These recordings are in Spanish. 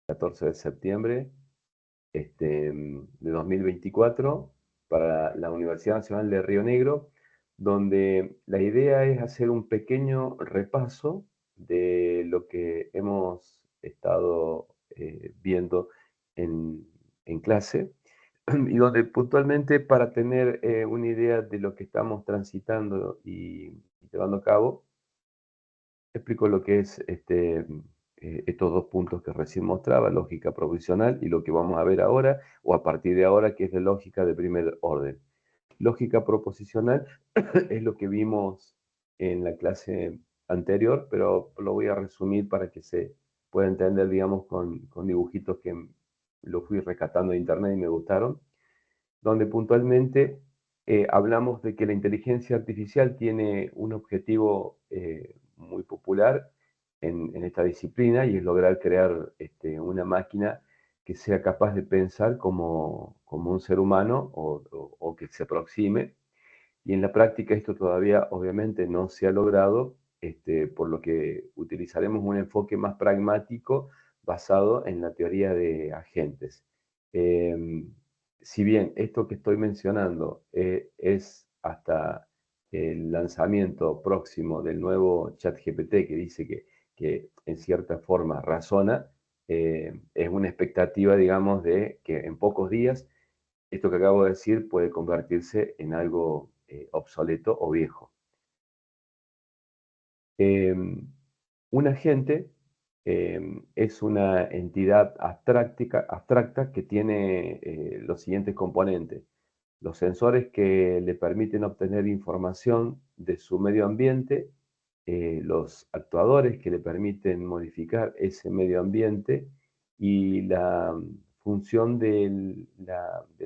14 de septiembre de 2024 para la Universidad Nacional de Río Negro, donde la idea es hacer un pequeño repaso de lo que hemos estado viendo en, en clase y donde puntualmente para tener una idea de lo que estamos transitando y llevando a cabo, explico lo que es estos dos puntos que recién mostraba, lógica provisional y lo que vamos a ver ahora, o a partir de ahora, que es la lógica de primer orden. Lógica proposicional es lo que vimos en la clase anterior, pero lo voy a resumir para que se pueda entender, digamos, con dibujitos que lo fui rescatando de internet y me gustaron, donde puntualmente hablamos de que la inteligencia artificial tiene un objetivo muy popular en esta disciplina y es lograr crear una máquina que sea capaz de pensar como un ser humano o que se aproxime. Y en la práctica esto todavía obviamente no se ha logrado, por lo que utilizaremos un enfoque más pragmático basado en la teoría de agentes. Eh, si bien esto que estoy mencionando es hasta el lanzamiento próximo del nuevo ChatGPT que dice que en cierta forma razona, es una expectativa, digamos, de que en pocos días esto que acabo de decir puede convertirse en algo obsoleto o viejo. Un agente es una entidad abstracta que tiene los siguientes componentes. Los sensores que le permiten obtener información de su medio ambiente, los actuadores que le permiten modificar ese medio ambiente y la función del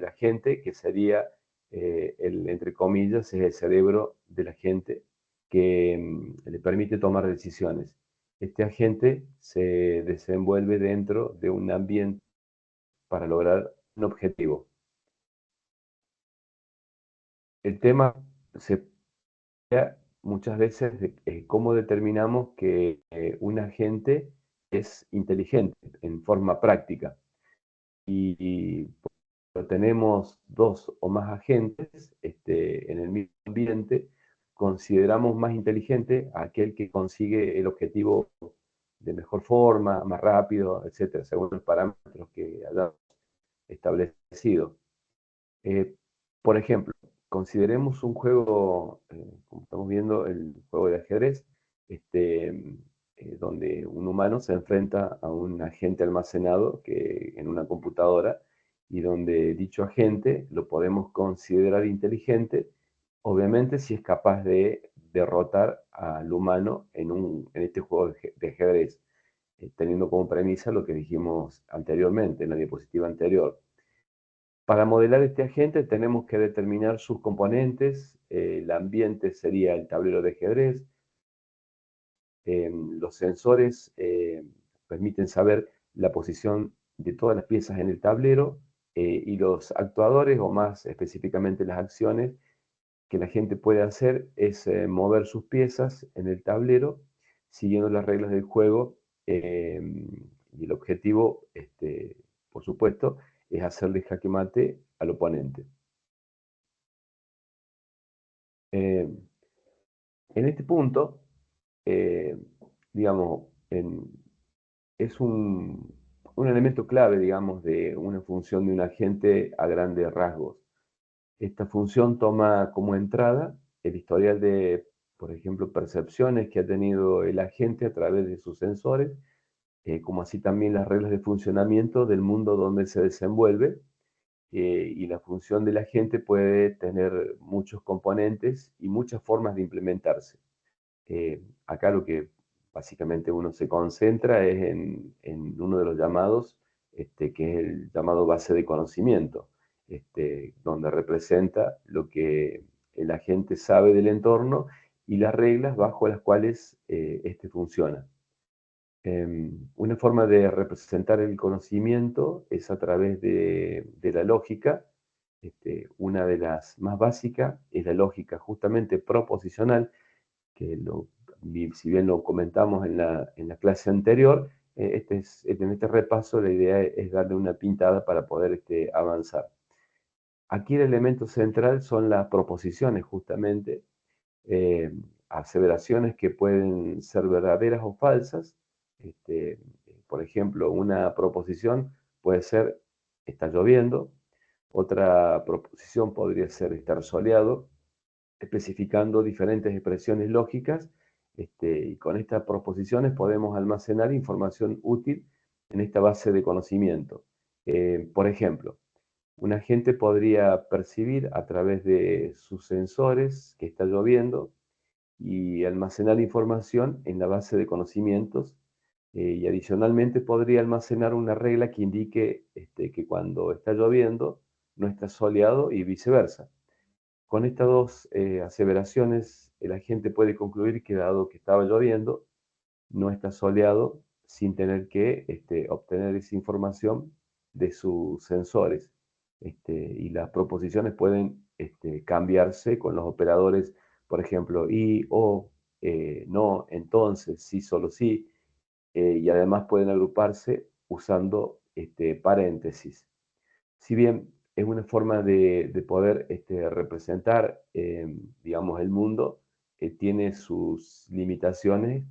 agente, que sería, entre comillas, es el cerebro del agente que le permite tomar decisiones. Este agente se desenvuelve dentro de un ambiente para lograr un objetivo. El tema se muchas veces de cómo determinamos que un agente es inteligente en forma práctica. Y cuando tenemos dos o más agentes en el mismo ambiente, consideramos más inteligente a aquel que consigue el objetivo de mejor forma, más rápido, etcétera, según los parámetros que hayamos establecido. Eh, por ejemplo, consideremos un juego, como estamos viendo, el juego de ajedrez, donde un humano se enfrenta a un agente almacenado en una computadora y donde dicho agente lo podemos considerar inteligente, obviamente si es capaz de derrotar al humano en este juego de ajedrez, teniendo como premisa lo que dijimos anteriormente, en la diapositiva anterior. Para modelar este agente tenemos que determinar sus componentes. El ambiente sería el tablero de ajedrez. Los sensores permiten saber la posición de todas las piezas en el tablero, y los actuadores, o más específicamente las acciones que la gente puede hacer, es mover sus piezas en el tablero siguiendo las reglas del juego, y el objetivo, por supuesto, es hacerle jaque mate al oponente. Eh, en este punto, eh, digamos, es un elemento clave, digamos, de una función de un agente a grandes rasgos. Esta función toma como entrada el historial de, por ejemplo, percepciones que ha tenido el agente a través de sus sensores, como así también las reglas de funcionamiento del mundo donde se desenvuelve. Y la función del agente puede tener muchos componentes y muchas formas de implementarse. Acá lo que básicamente uno se concentra es en uno de los llamados, que es el llamado base de conocimiento, donde representa lo que el agente sabe del entorno y las reglas bajo las cuales este funciona. Una forma de representar el conocimiento es a través de la lógica. Una de las más básicas es la lógica justamente proposicional, que si bien lo comentamos en la clase anterior, en este repaso la idea es darle una pintada para poder avanzar. Aquí el elemento central son las proposiciones, justamente, eh, aseveraciones que pueden ser verdaderas o falsas. Este, por ejemplo, una proposición puede ser está lloviendo, otra proposición podría ser estar soleado, especificando diferentes expresiones lógicas, y con estas proposiciones podemos almacenar información útil en esta base de conocimiento. Por ejemplo, un agente podría percibir a través de sus sensores que está lloviendo y almacenar información en la base de conocimientos, y adicionalmente podría almacenar una regla que indique que cuando está lloviendo no está soleado y viceversa. Con estas dos aseveraciones, el agente puede concluir que dado que estaba lloviendo, no está soleado sin tener que obtener esa información de sus sensores. Y las proposiciones pueden cambiarse con los operadores, por ejemplo, y, o, no, entonces, sí, solo sí, y además pueden agruparse usando paréntesis. Si bien es una forma de poder representar, digamos, el mundo, tiene sus limitaciones,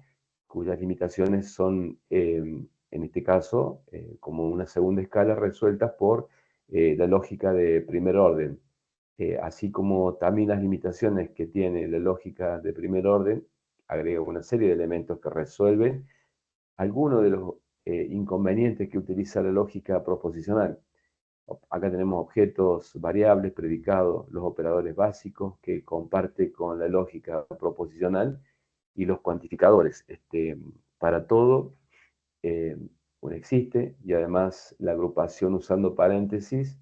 cuyas limitaciones son, en este caso, como una segunda escala resueltas por la lógica de primer orden. Así como también las limitaciones que tiene la lógica de primer orden, agrega una serie de elementos que resuelven algunos de los inconvenientes que utiliza la lógica proposicional. Acá tenemos objetos, variables, predicados, los operadores básicos que comparte con la lógica proposicional y los cuantificadores. Para todo, eh, un existe y además la agrupación usando paréntesis,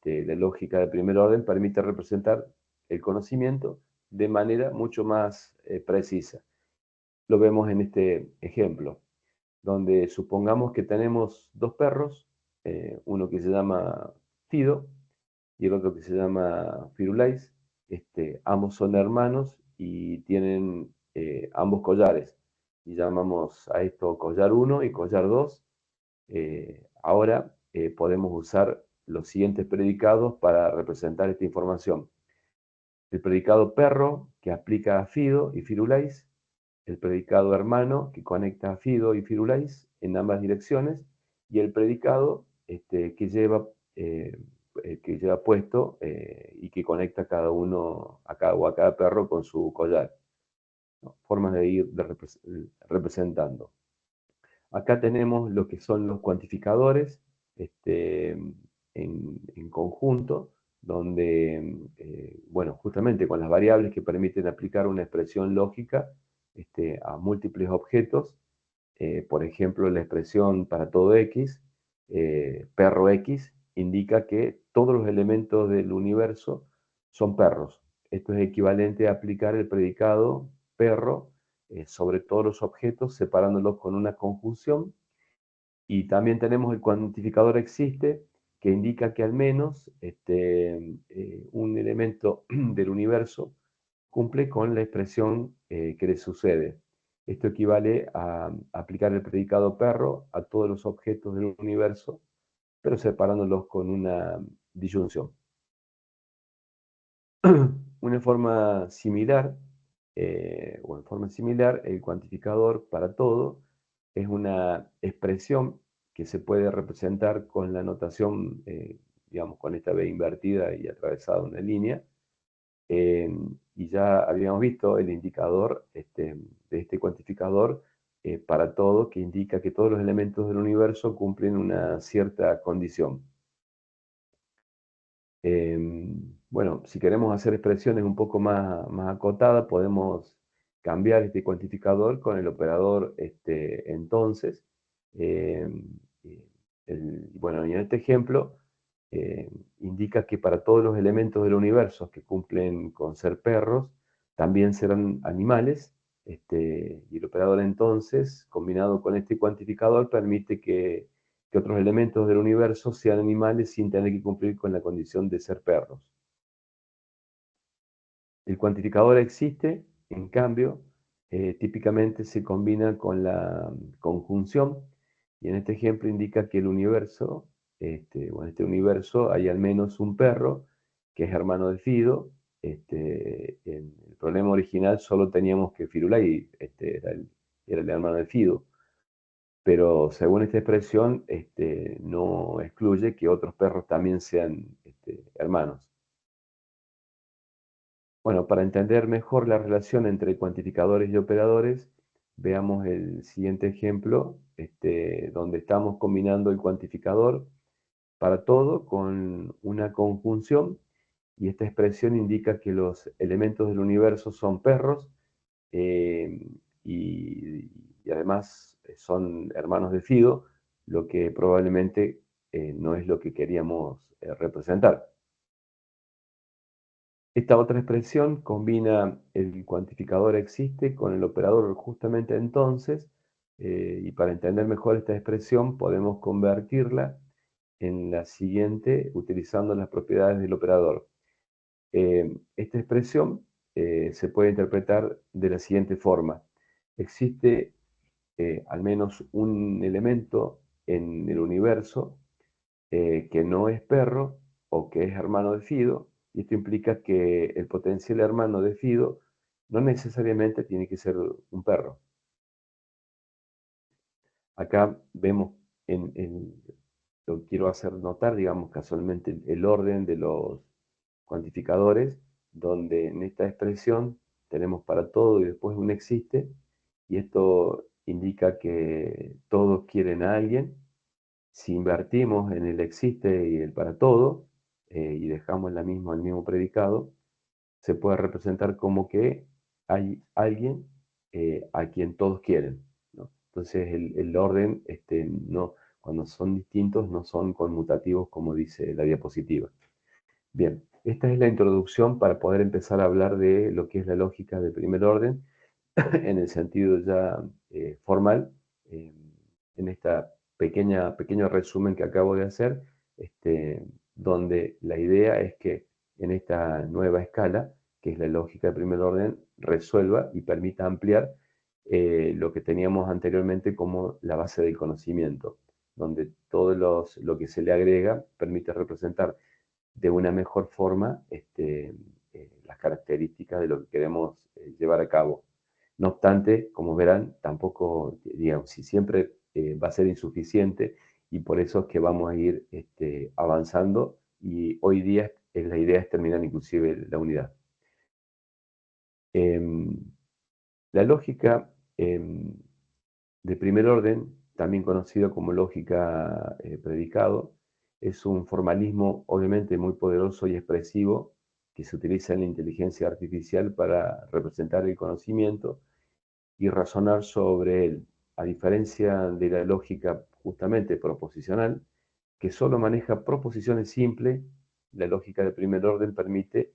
la lógica de primer orden permite representar el conocimiento de manera mucho más precisa. Lo vemos en este ejemplo, donde supongamos que tenemos dos perros, uno que se llama Fido y el otro que se llama Firulais. Ambos son hermanos y tienen ambos collares. Y llamamos a esto collar 1 y collar 2. Ahora podemos usar los siguientes predicados para representar esta información. El predicado perro, que aplica a Fido y Firulais, el predicado hermano, que conecta a Fido y Firulais en ambas direcciones, y el predicado eh, que lleva puesto y que conecta a cada uno, a cada perro con su collar, ¿no? Formas de ir representando. Acá tenemos lo que son los cuantificadores en conjunto, donde, bueno, justamente con las variables que permiten aplicar una expresión lógica a múltiples objetos. Por ejemplo, la expresión para todo X, perro X, indica que todos los elementos del universo son perros. Esto es equivalente a aplicar el predicado perro sobre todos los objetos, separándolos con una conjunción. Y también tenemos el cuantificador existe, que indica que al menos un elemento del universo cumple con la expresión que le sucede. Esto equivale a aplicar el predicado perro a todos los objetos del universo, pero separándolos con una disyunción. Una forma similar, o en forma similar, el cuantificador para todo es una expresión que se puede representar con la notación, digamos, con esta B invertida y atravesada una línea. Y ya habíamos visto el indicador de este cuantificador para todo, que indica que todos los elementos del universo cumplen una cierta condición. Bueno, si queremos hacer expresiones un poco más acotadas, podemos cambiar este cuantificador con el operador entonces. Em, bueno, y en este ejemplo indica que para todos los elementos del universo que cumplen con ser perros, también serán animales. Y el operador entonces, combinado con este cuantificador, permite que otros elementos del universo sean animales sin tener que cumplir con la condición de ser perros. El cuantificador existe, en cambio, típicamente se combina con la conjunción, Y en este ejemplo indica que el universo, o en este universo hay al menos un perro que es hermano de Fido. En el problema original solo teníamos que Firulai era el hermano de Fido, pero según esta expresión no excluye que otros perros también sean hermanos. Bueno, para entender mejor la relación entre cuantificadores y operadores, veamos el siguiente ejemplo, donde estamos combinando el cuantificador para todo con una conjunción, y esta expresión indica que los elementos del universo son perros, eh, y además son hermanos de Fido, lo que probablemente no es lo que queríamos representar. Esta otra expresión combina el cuantificador existe con el operador justamente entonces, y para entender mejor esta expresión podemos convertirla en la siguiente utilizando las propiedades del operador. Esta expresión se puede interpretar de la siguiente forma. Existe al menos un elemento en el universo que no es perro o que es hermano de Fido, y esto implica que el potencial hermano de Fido no necesariamente tiene que ser un perro. Acá vemos, lo quiero hacer notar, digamos, casualmente el orden de los cuantificadores, donde en esta expresión tenemos para todo y después un existe, y esto indica que todos quieren a alguien. Si invertimos en el existe y el para todo, y dejamos el mismo predicado, se puede representar como que hay alguien a quien todos quieren, ¿no? Entonces el orden, no, cuando son distintos, no son conmutativos como dice la diapositiva. Bien, esta es la introducción para poder empezar a hablar de lo que es la lógica de primer orden en el sentido ya formal, eh, en esta pequeño resumen que acabo de hacer, donde la idea es que en esta nueva escala, que es la lógica de primer orden, resuelva y permita ampliar lo que teníamos anteriormente como la base del conocimiento, donde lo que se le agrega permite representar de una mejor forma las características de lo que queremos llevar a cabo. No obstante, como verán, tampoco, digamos, si siempre va a ser insuficiente, y por eso es que vamos a ir avanzando, y hoy día la idea es terminar inclusive la unidad. Em, la lógica de primer orden, también conocido como lógica predicado, es un formalismo obviamente muy poderoso y expresivo que se utiliza en la inteligencia artificial para representar el conocimiento y razonar sobre él, a diferencia de la lógica justamente proposicional, que solo maneja proposiciones simples. La lógica de primer orden permite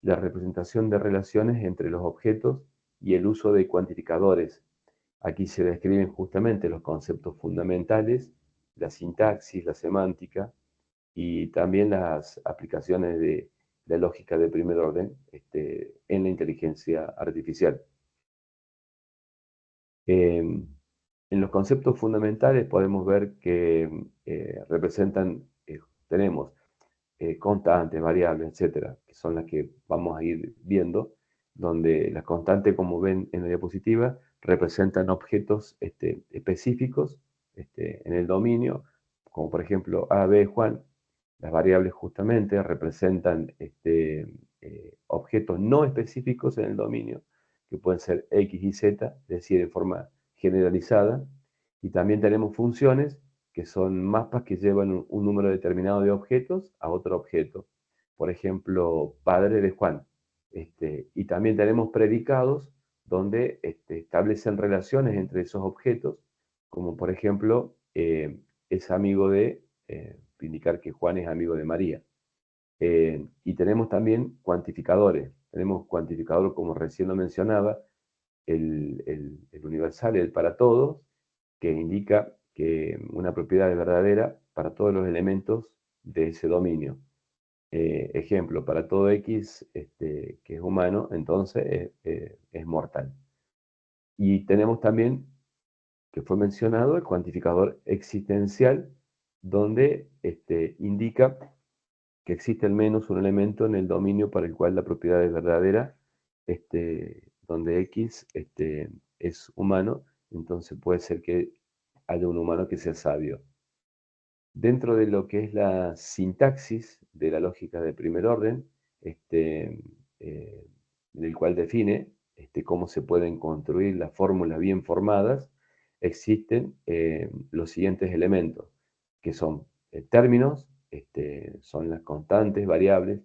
la representación de relaciones entre los objetos y el uso de cuantificadores. Aquí se describen justamente los conceptos fundamentales, la sintaxis, la semántica y también las aplicaciones de la lógica de primer orden en la inteligencia artificial. En los conceptos fundamentales podemos ver que tenemos constantes, variables, etcétera, que son las que vamos a ir viendo, donde las constantes, como ven en la diapositiva, representan objetos específicos en el dominio, como por ejemplo A, B, Juan. Las variables justamente representan objetos no específicos en el dominio, que pueden ser X y Z, es decir, en forma generalizada. Y también tenemos funciones que son mapas que llevan un número determinado de objetos a otro objeto. Por ejemplo, padre de Juan. Y también tenemos predicados donde establecen relaciones entre esos objetos, como por ejemplo, es amigo indicar que Juan es amigo de María. Y tenemos también cuantificadores. Tenemos cuantificador, como recién lo mencionaba, el universal, el para todos, que indica que una propiedad es verdadera para todos los elementos de ese dominio. Ejemplo, para todo X que es humano, entonces es mortal. Y tenemos también que fue mencionado, el cuantificador existencial, donde indica que existe al menos un elemento en el dominio para el cual la propiedad es verdadera, donde X es humano, entonces puede ser que haya un humano que sea sabio. Dentro de lo que es la sintaxis de la lógica de primer orden, del cual define cómo se pueden construir las fórmulas bien formadas, existen los siguientes elementos, que son términos, son las constantes, variables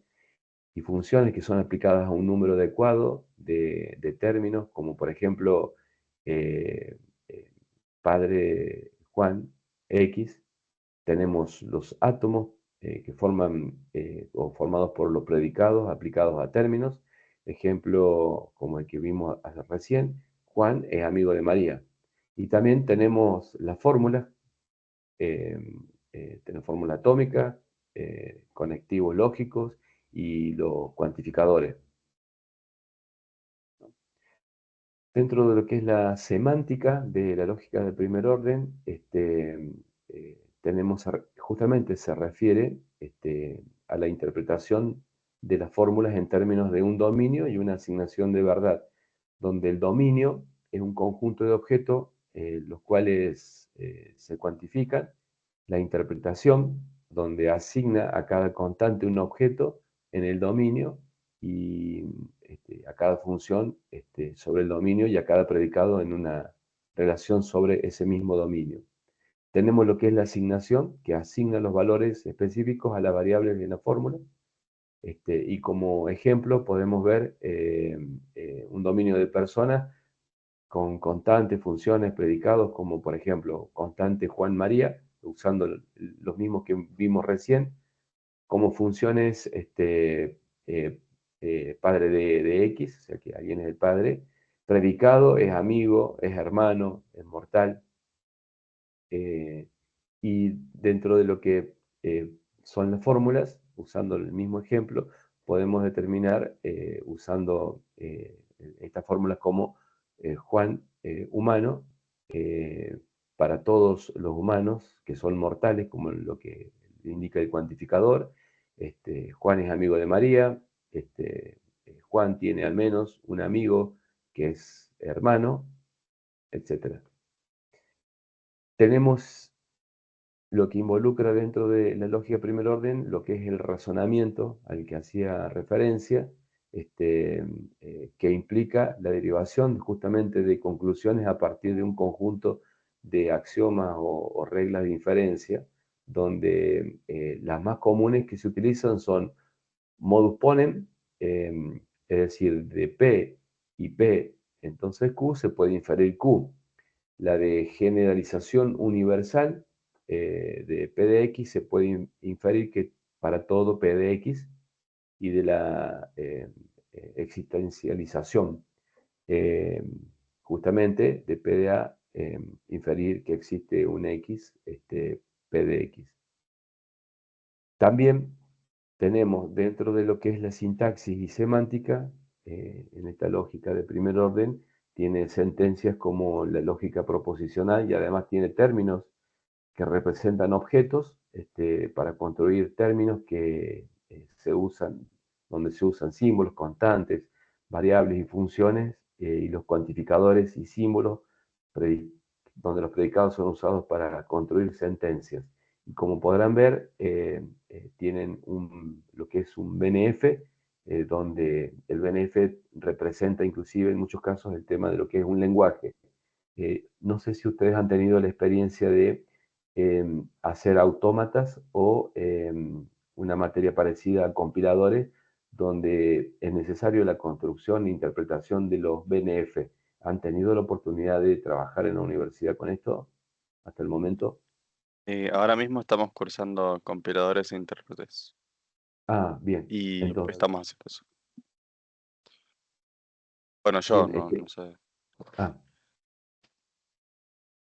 y funciones que son aplicadas a un número adecuado de términos, como por ejemplo, eh, eh, padre Juan X. Tenemos los átomos que forman o formados por los predicados aplicados a términos. Ejemplo como el que vimos hace recién, Juan es amigo de María. Y también tenemos las fórmulas, eh, tenemos fórmula atómica, conectivos lógicos y los cuantificadores. Dentro de lo que es la semántica de la lógica de primer orden, tenemos, justamente se refiere a la interpretación de las fórmulas en términos de un dominio y una asignación de verdad, donde el dominio es un conjunto de objetos los cuales se cuantifican, la interpretación, donde asigna a cada constante un objeto en el dominio y a cada función sobre el dominio y a cada predicado en una relación sobre ese mismo dominio. Tenemos lo que es la asignación, que asigna los valores específicos a las variables de la fórmula. Y como ejemplo podemos ver un dominio de personas con constantes, funciones, predicados, como por ejemplo constante Juan María, usando los mismos que vimos recién, como funciones eh, padre de X, o sea que alguien es el padre, predicado es amigo, es hermano, es mortal, eh, y dentro de lo que son las fórmulas, usando el mismo ejemplo, podemos determinar usando estas fórmulas como Juan humano, eh, para todos los humanos que son mortales, como lo que indica el cuantificador. Juan es amigo de María, Juan tiene al menos un amigo que es hermano, etc. Tenemos lo que involucra dentro de la lógica de primer orden, lo que es el razonamiento al que hacía referencia, que implica la derivación justamente de conclusiones a partir de un conjunto de axiomas o reglas de inferencia, donde las más comunes que se utilizan son modus ponens, es decir, de P y P, entonces Q se puede inferir Q. La de generalización universal de P de X se puede inferir que para todo P de X, y de la existencialización eh, justamente de P de A, inferir que existe un X, P de X. También tenemos dentro de lo que es la sintaxis y semántica, en esta lógica de primer orden, tiene sentencias como la lógica proposicional y además tiene términos que representan objetos para construir términos que se usan, donde se usan símbolos, constantes, variables y funciones, y los cuantificadores y símbolos, donde los predicados son usados para construir sentencias. Y como podrán ver, tienen lo que es un BNF, donde el BNF representa inclusive en muchos casos el tema de lo que es un lenguaje. No sé si ustedes han tenido la experiencia de hacer autómatas o una materia parecida a compiladores, donde es necesario la construcción e interpretación de los BNF. ¿Han tenido la oportunidad de trabajar en la universidad con esto hasta el momento? Ahora mismo estamos cursando compiladores e intérpretes Ah, bien. y Entonces, estamos haciendo eso. Bueno, yo bien. no sé. Ah,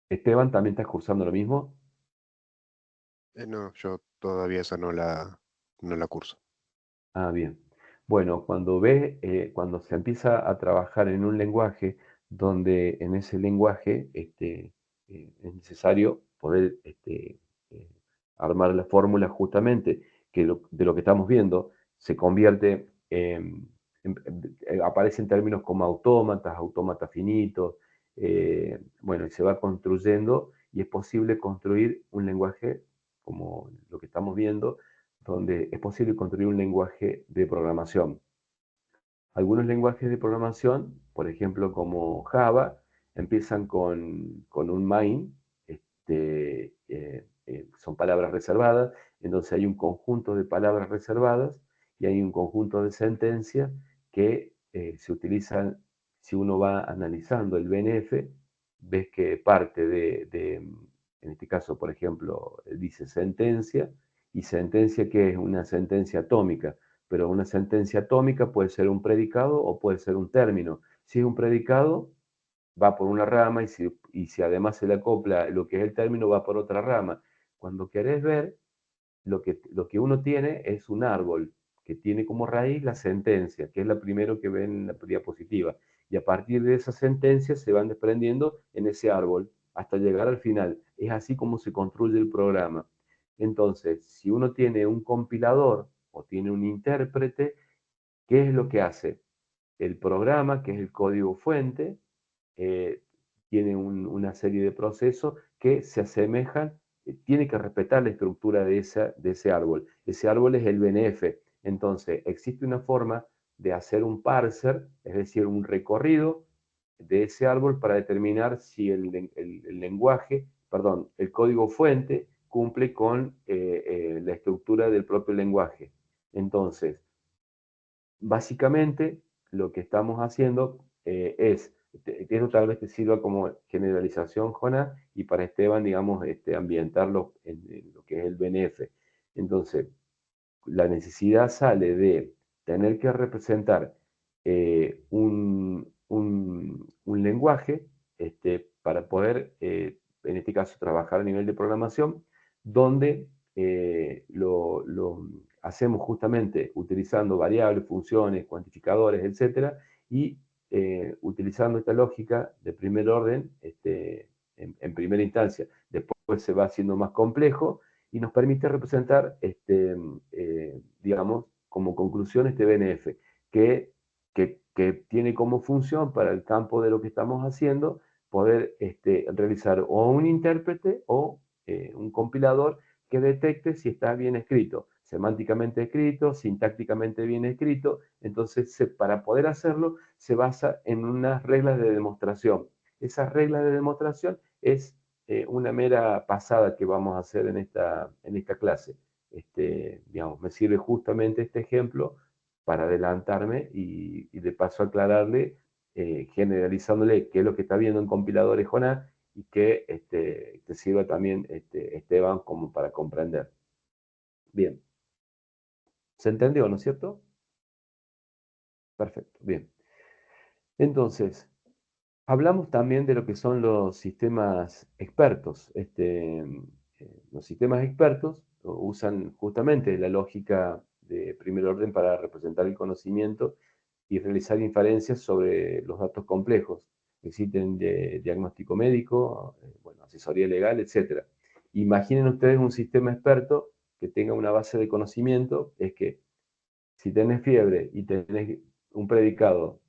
Esteban, ¿también estás cursando lo mismo? No, yo todavía esa no la curso. Ah, bien. Bueno, cuando se empieza a trabajar en un lenguaje donde en ese lenguaje es necesario poder armar la fórmula justamente de lo que estamos viendo se convierte aparecen términos como autómatas, autómatas finitos, bueno, y se va construyendo y es posible construir un lenguaje como lo que estamos viendo, donde es posible construir un lenguaje de programación. Algunos lenguajes de programación, por ejemplo como Java, empiezan con un main, son palabras reservadas, entonces hay un conjunto de palabras reservadas y hay un conjunto de sentencias que se utilizan, si uno va analizando el BNF, ves que parte en este caso, por ejemplo, dice sentencia, y sentencia que es una sentencia atómica, pero una sentencia atómica puede ser un predicado o puede ser un término. Si es un predicado, va por una rama y si además se le acopla lo que es el término, va por otra rama. Cuando querés ver, lo que uno tiene es un árbol que tiene como raíz la sentencia, que es la primero que ven en la diapositiva. Y a partir de esa sentencia se van desprendiendo en ese árbol hasta llegar al final. Es así como se construye el programa. Entonces, si uno tiene un compilador o tiene un intérprete, ¿qué es lo que hace? El programa, que es el código fuente, eh, tiene una serie de procesos que se asemejan, tiene que respetar la estructura de ese árbol. Ese árbol es el BNF. Entonces, existe una forma de hacer un parser, es decir, un recorrido de ese árbol para determinar si el lenguaje, perdón, el código fuente cumple con la estructura del propio lenguaje. Entonces, básicamente, lo que estamos haciendo eso tal vez te sirva como generalización, Jonás, y para Esteban, digamos, ambientarlo en lo que es el BNF. Entonces, la necesidad sale de tener que representar un lenguaje para poder, en este caso, trabajar a nivel de programación, donde lo hacemos justamente utilizando variables, funciones, cuantificadores, etcétera, y utilizando esta lógica de primer orden en primera instancia. Después se va haciendo más complejo y nos permite representar, digamos, como conclusión este BNF, que tiene como función para el campo de lo que estamos haciendo poder realizar o un intérprete o un compilador que detecte si está bien escrito, semánticamente escrito, sintácticamente bien escrito. Entonces, para poder hacerlo, se basa en unas reglas de demostración. Esas reglas de demostración es una mera pasada que vamos a hacer en esta clase. Digamos, me sirve justamente este ejemplo para adelantarme y de paso aclararle, generalizándole qué es lo que está viendo en compiladores Jonás y que te sirva también, Esteban, como para comprender. Bien. ¿Se entendió, no es cierto? Perfecto, bien. Entonces, hablamos también de lo que son los sistemas expertos. Los sistemas expertos usan justamente la lógica de primer orden para representar el conocimiento y realizar inferencias sobre los datos complejos. Existen de diagnóstico médico, bueno, asesoría legal, etc. Imaginen ustedes un sistema experto que tenga una base de conocimiento, es que si tenés fiebre y tenés un predicado,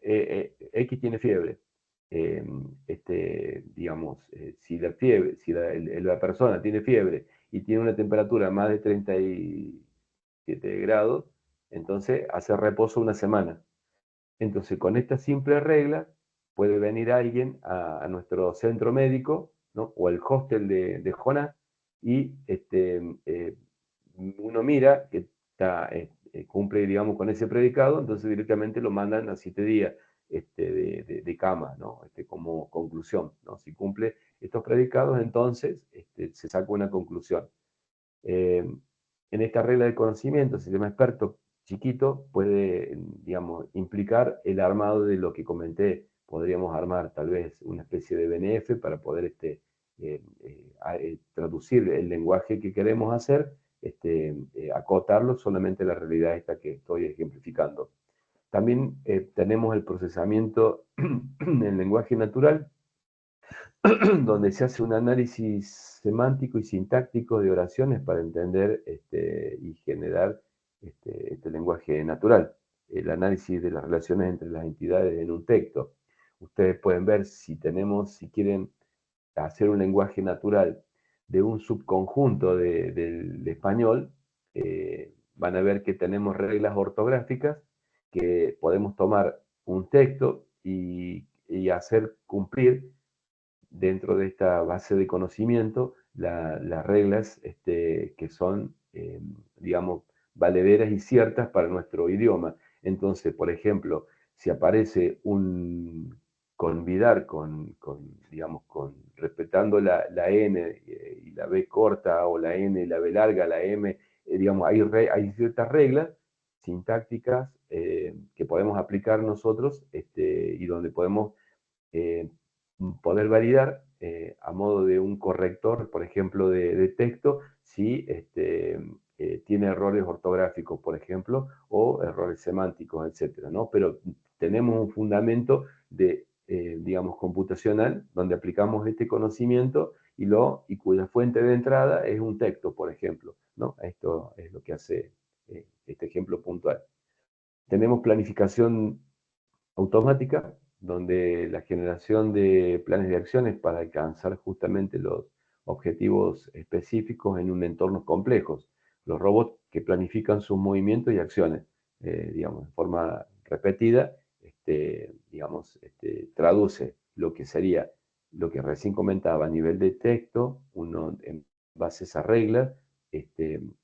X tiene fiebre, digamos, si la fiebre, si la persona tiene fiebre y tiene una temperatura más de 37 grados, entonces hace reposo una semana. Entonces, con esta simple regla, puede venir alguien a nuestro centro médico, ¿no? O el hostel de Jonás, y uno mira que cumple, digamos, con ese predicado, entonces directamente lo mandan a 7 días de cama, ¿no? Como conclusión, ¿no? Si cumple estos predicados, entonces se saca una conclusión. En esta regla de conocimiento, el sistema experto chiquito puede, digamos, implicar el armado de lo que comenté. Podríamos armar tal vez una especie de BNF para poder traducir el lenguaje que queremos hacer, acotarlo solamente a la realidad esta que estoy ejemplificando. También tenemos el procesamiento en lenguaje natural, donde se hace un análisis semántico y sintáctico de oraciones para entender y generar este lenguaje natural, el análisis de las relaciones entre las entidades en un texto. Ustedes pueden ver si quieren hacer un lenguaje natural de un subconjunto del español, van a ver que tenemos reglas ortográficas que podemos tomar un texto y hacer cumplir dentro de esta base de conocimiento las reglas que son, digamos, valederas y ciertas para nuestro idioma. Entonces, por ejemplo, si aparece un convidar digamos, respetando la N y la B corta, o la N y la B larga, la M, digamos, hay ciertas reglas sintácticas que podemos aplicar nosotros y donde podemos eh, poder validar a modo de un corrector, por ejemplo, de texto, si tiene errores ortográficos, por ejemplo, o errores semánticos, etcétera, ¿no? Pero tenemos un fundamento digamos, computacional, donde aplicamos este conocimiento y cuya fuente de entrada es un texto, por ejemplo, ¿no? Esto es lo que hace este ejemplo puntual. Tenemos planificación automática, donde la generación de planes de acciones para alcanzar justamente los objetivos específicos en un entorno complejo. Los robots que planifican sus movimientos y acciones, digamos, de forma repetida, digamos, traduce lo que sería lo que recién comentaba a nivel de texto, uno en base a esas reglas,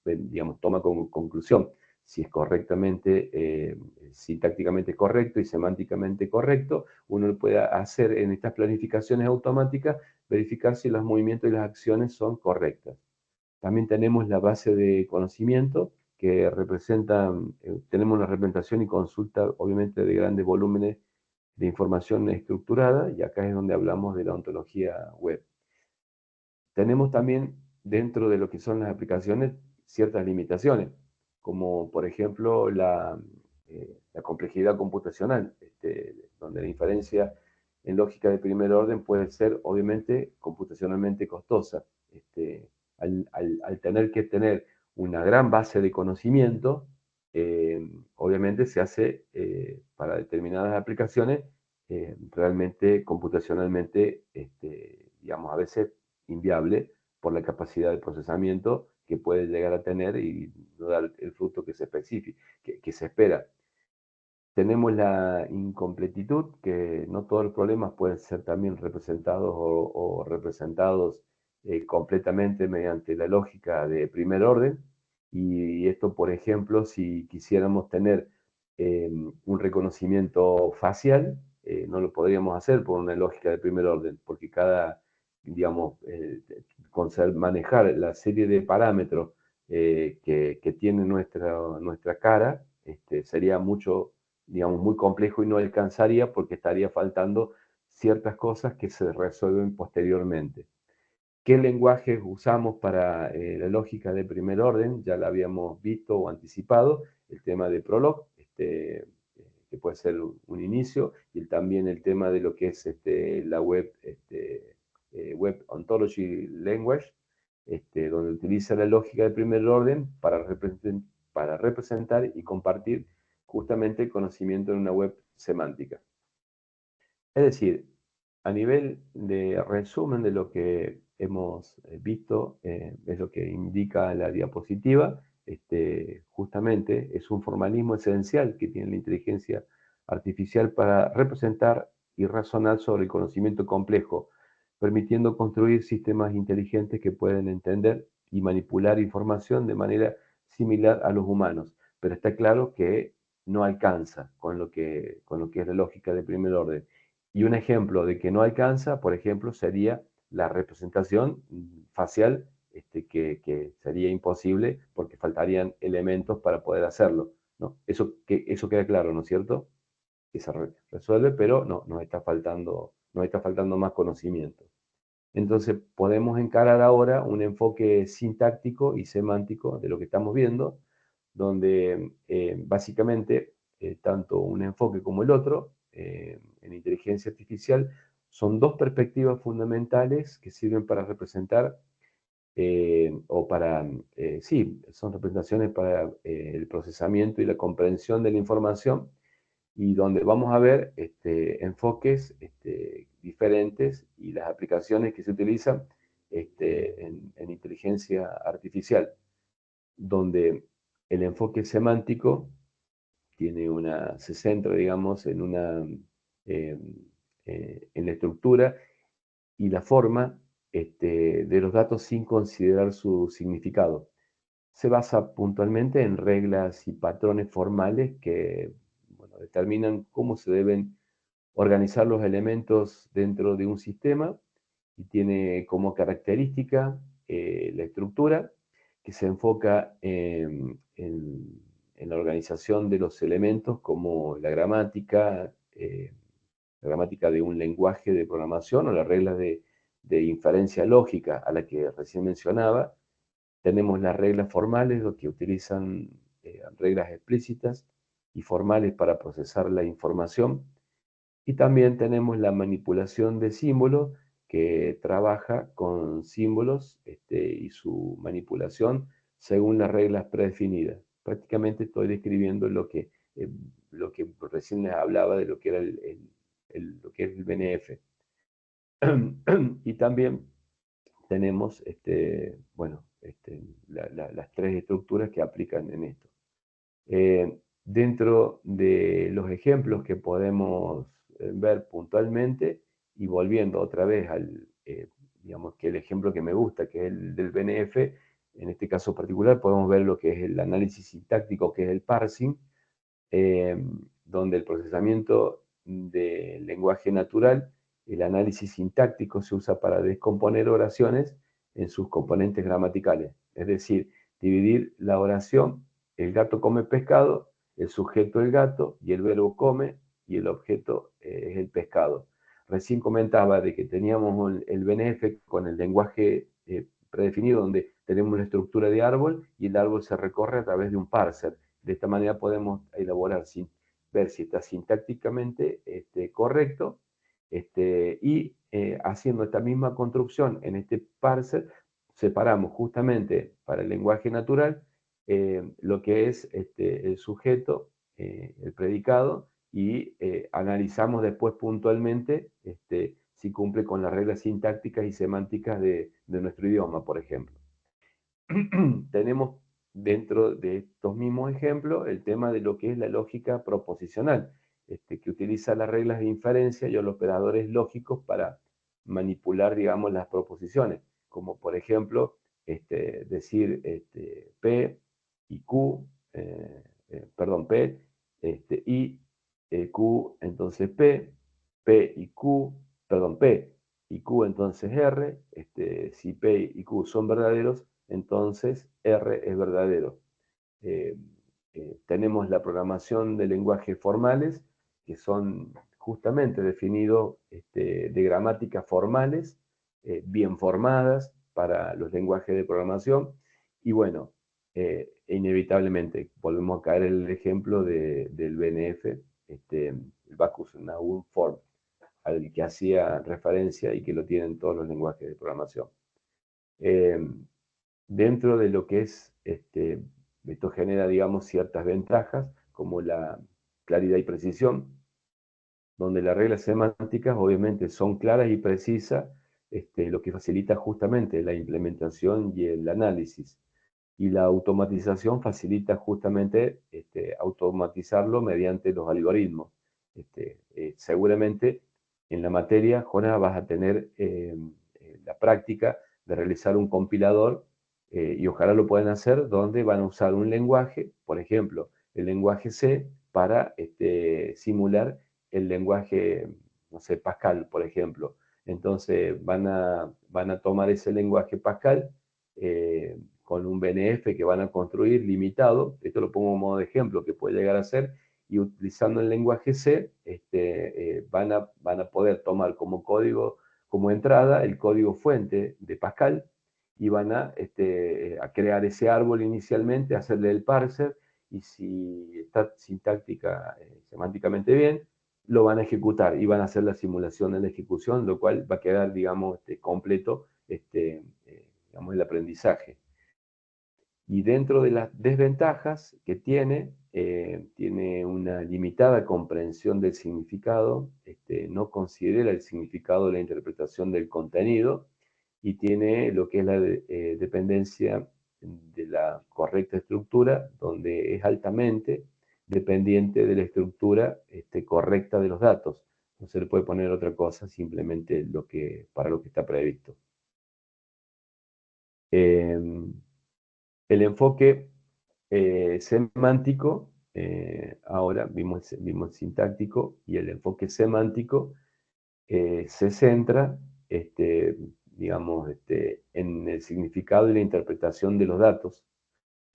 digamos, toma como conclusión si es correctamente, sintácticamente correcto y semánticamente correcto. Uno puede hacer en estas planificaciones automáticas, verificar si los movimientos y las acciones son correctas. También tenemos la base de conocimiento, que representan, tenemos una representación y consulta, obviamente, de grandes volúmenes de información estructurada, y acá es donde hablamos de la ontología web. Tenemos también, dentro de lo que son las aplicaciones, ciertas limitaciones, como por ejemplo la complejidad computacional, donde la inferencia en lógica de primer orden puede ser obviamente computacionalmente costosa. Al tener que tener una gran base de conocimiento, obviamente se hace para determinadas aplicaciones realmente computacionalmente, digamos, a veces inviable por la capacidad de procesamiento que puede llegar a tener y no dar el fruto que se espera. Tenemos la incompletitud, que no todos los problemas pueden ser también representados o representados completamente mediante la lógica de primer orden. Y esto, por ejemplo, si quisiéramos tener un reconocimiento facial, no lo podríamos hacer por una lógica de primer orden, porque digamos, manejar la serie de parámetros que tiene nuestra cara, sería digamos, muy complejo y no alcanzaría porque estaría faltando ciertas cosas que se resuelven posteriormente. ¿Qué lenguajes usamos para la lógica de primer orden? Ya la habíamos visto o anticipado, el tema de Prolog, que puede ser un inicio, y también el tema de lo que es la Web Ontology Language, donde utiliza la lógica de primer orden para representar y compartir justamente el conocimiento en una web semántica. Es decir, a nivel de resumen de lo que hemos visto, es lo que indica la diapositiva, justamente es un formalismo esencial que tiene la inteligencia artificial para representar y razonar sobre el conocimiento complejo, permitiendo construir sistemas inteligentes que pueden entender y manipular información de manera similar a los humanos. Pero está claro que no alcanza con lo que es la lógica de primer orden. Y un ejemplo de que no alcanza, por ejemplo, sería la representación facial, que sería imposible porque faltarían elementos para poder hacerlo, ¿no? Eso queda claro, ¿no es cierto? Que se resuelve, pero no, nos está faltando más conocimiento. Entonces podemos encarar ahora un enfoque sintáctico y semántico de lo que estamos viendo, donde básicamente tanto un enfoque como el otro en inteligencia artificial Son dos perspectivas fundamentales que sirven para representar, sí, son representaciones para el procesamiento y la comprensión de la información, y donde vamos a ver enfoques diferentes y las aplicaciones que se utilizan en inteligencia artificial, donde el enfoque semántico se centra, digamos, eh, en la estructura y la forma de los datos sin considerar su significado. Se basa puntualmente en reglas y patrones formales que, bueno, determinan cómo se deben organizar los elementos dentro de un sistema, y tiene como característica la estructura, que se enfoca en la organización de los elementos, como la gramática de un lenguaje de programación, o las reglas de inferencia lógica a la que recién mencionaba. Tenemos las reglas formales, lo que utilizan reglas explícitas y formales para procesar la información. Y también tenemos la manipulación de símbolos, que trabaja con símbolos y su manipulación según las reglas predefinidas. Prácticamente estoy describiendo lo que recién les hablaba de lo que era lo que es el BNF. Y también tenemos las tres estructuras que aplican en esto. Dentro de los ejemplos que podemos ver puntualmente, y volviendo otra vez digamos que el ejemplo que me gusta, que es el del BNF, en este caso particular podemos ver lo que es el análisis sintáctico, que es el parsing, donde el procesamiento del lenguaje natural, el análisis sintáctico, se usa para descomponer oraciones en sus componentes gramaticales. Es decir, dividir la oración: el gato come pescado, el sujeto el gato, y el verbo come, y el objeto es el pescado. Recién comentaba de que teníamos el BNF con el lenguaje predefinido, donde tenemos la estructura de árbol, y el árbol se recorre a través de un parser. De esta manera podemos elaborar, ver si está sintácticamente correcto, y haciendo esta misma construcción en este parser, separamos justamente para el lenguaje natural lo que es el sujeto, el predicado, y analizamos después puntualmente si cumple con las reglas sintácticas y semánticas de nuestro idioma, por ejemplo. Tenemos dentro de estos mismos ejemplos el tema de lo que es la lógica proposicional, que utiliza las reglas de inferencia y los operadores lógicos para manipular, digamos, las proposiciones, como por ejemplo decir P y Q, P, y Q, entonces P y Q, P y Q, entonces R. Si P y Q son verdaderos, entonces R es verdadero. Tenemos la programación de lenguajes formales, que son justamente definidos de gramáticas formales, bien formadas para los lenguajes de programación. Y bueno, inevitablemente volvemos a caer en el ejemplo del BNF, el Backus Naur Form, al que hacía referencia y que lo tienen todos los lenguajes de programación. Dentro de lo que es, esto genera, digamos, ciertas ventajas, como la claridad y precisión, donde las reglas semánticas obviamente son claras y precisas, lo que facilita justamente la implementación y el análisis. Y la automatización facilita justamente automatizarlo mediante los algoritmos. Seguramente en la materia, Jonás, vas a tener la práctica de realizar un compilador, y ojalá lo puedan hacer, donde van a usar un lenguaje, por ejemplo, el lenguaje C, para simular el lenguaje, no sé, Pascal, por ejemplo. Entonces van a tomar ese lenguaje Pascal con un BNF que van a construir limitado. Esto lo pongo como modo de ejemplo, que puede llegar a ser, y utilizando el lenguaje C van a poder tomar como código, como entrada, el código fuente de Pascal, y van a crear ese árbol inicialmente, hacerle el parser, y si está sintáctica, semánticamente bien, lo van a ejecutar y van a hacer la simulación de la ejecución, lo cual va a quedar, digamos, completo, digamos, el aprendizaje. Y dentro de las desventajas que tiene una limitada comprensión del significado, no considera el significado de la interpretación del contenido y tiene lo que es la dependencia de la correcta estructura, donde es altamente dependiente de la estructura correcta de los datos. No se le puede poner otra cosa, simplemente para lo que está previsto. El enfoque semántico, ahora vimos el sintáctico, y el enfoque semántico se centra, digamos, en el significado y la interpretación de los datos,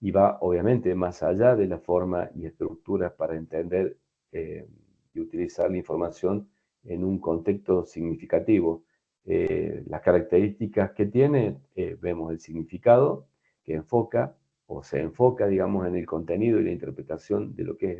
y va obviamente más allá de la forma y estructuras para entender y utilizar la información en un contexto significativo. Las características que tiene, vemos el significado, que enfoca o se enfoca, digamos, en el contenido y la interpretación de lo que es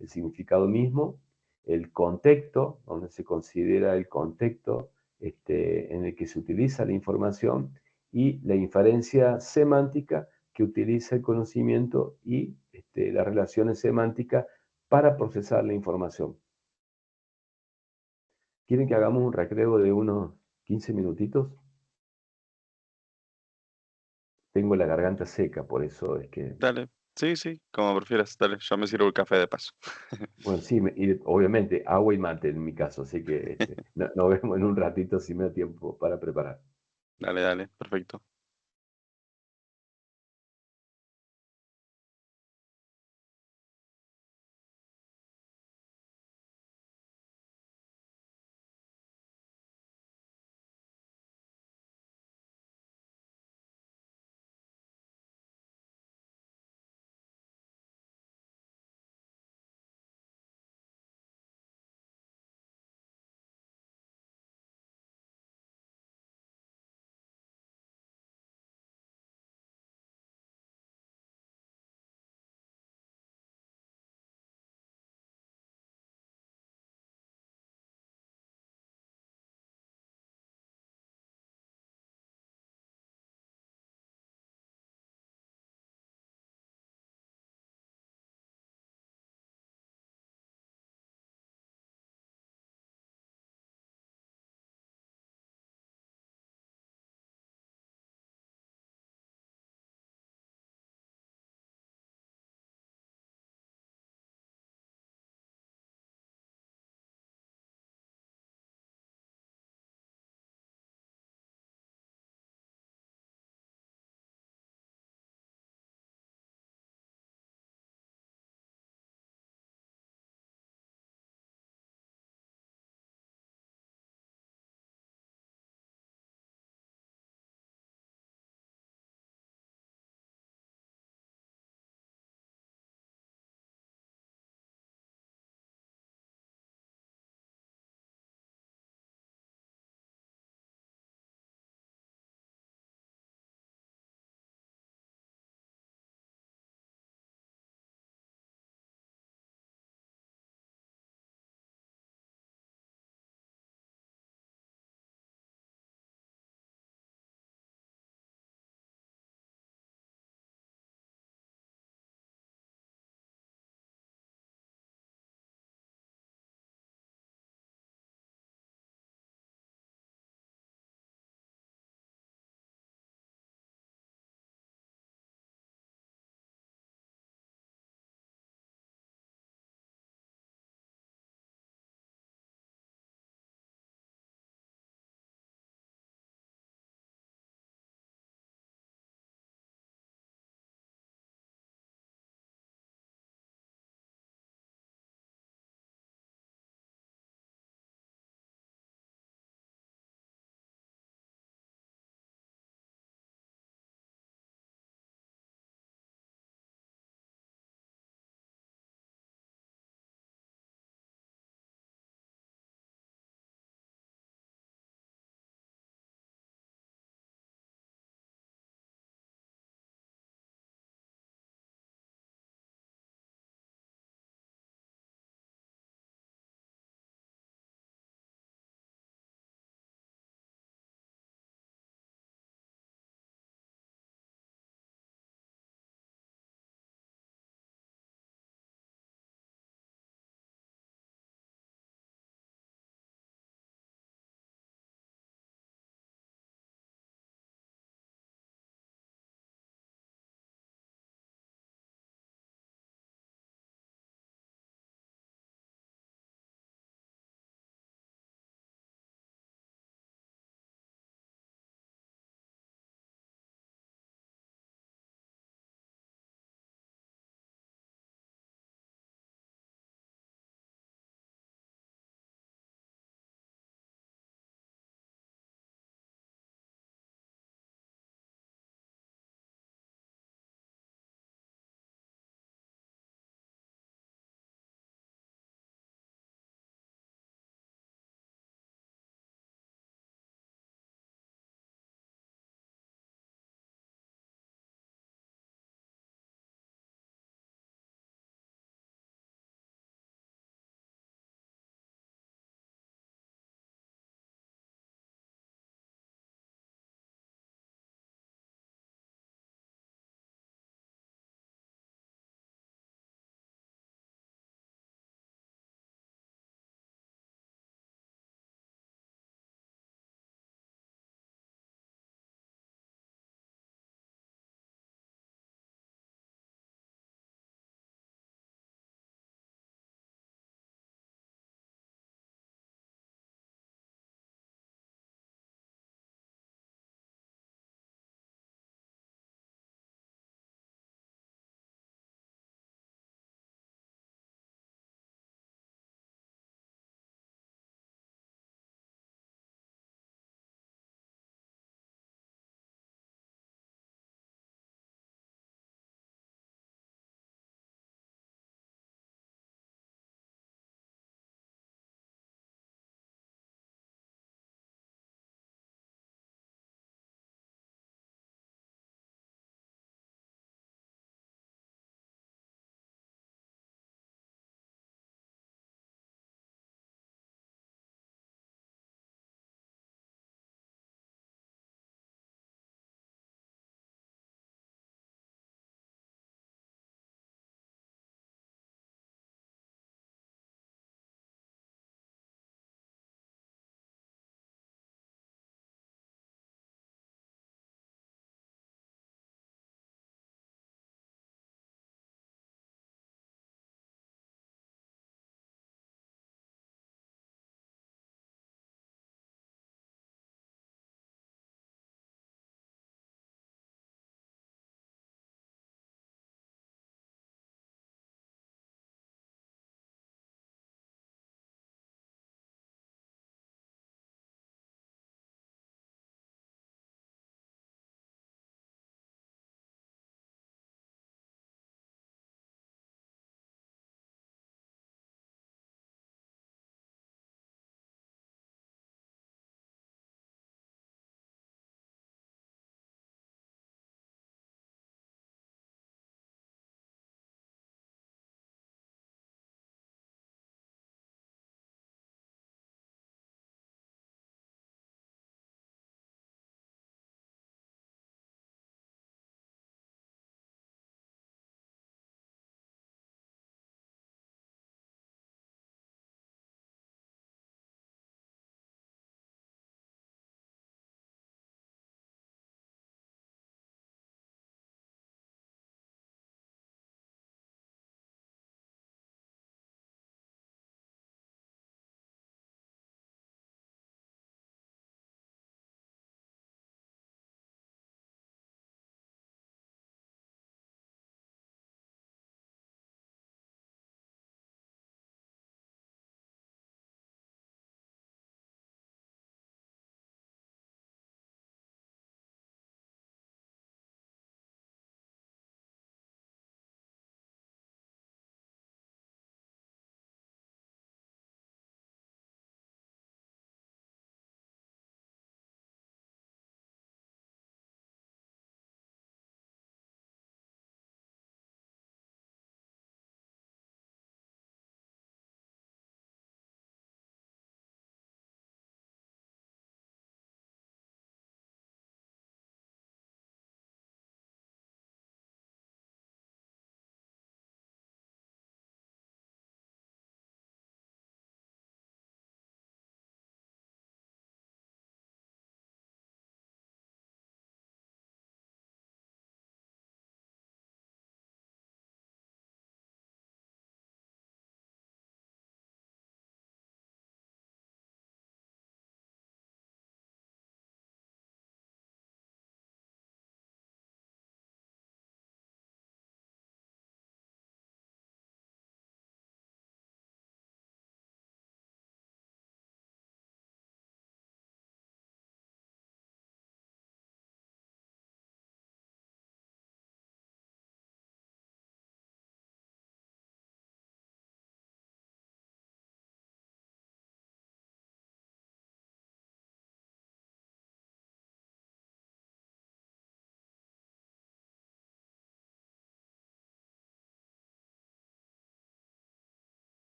el significado mismo, el contexto, donde se considera el contexto en el que se utiliza la información, y la inferencia semántica, que utiliza el conocimiento y las relaciones semánticas para procesar la información. ¿Quieren que hagamos un recreo de unos 15 minutitos? Tengo la garganta seca, por eso es que... Dale. Sí, sí, como prefieras. Dale, yo me sirvo el café de paso. Bueno, sí, y obviamente agua y mate en mi caso, así que nos vemos en un ratito si me da tiempo para preparar. Dale, dale, perfecto.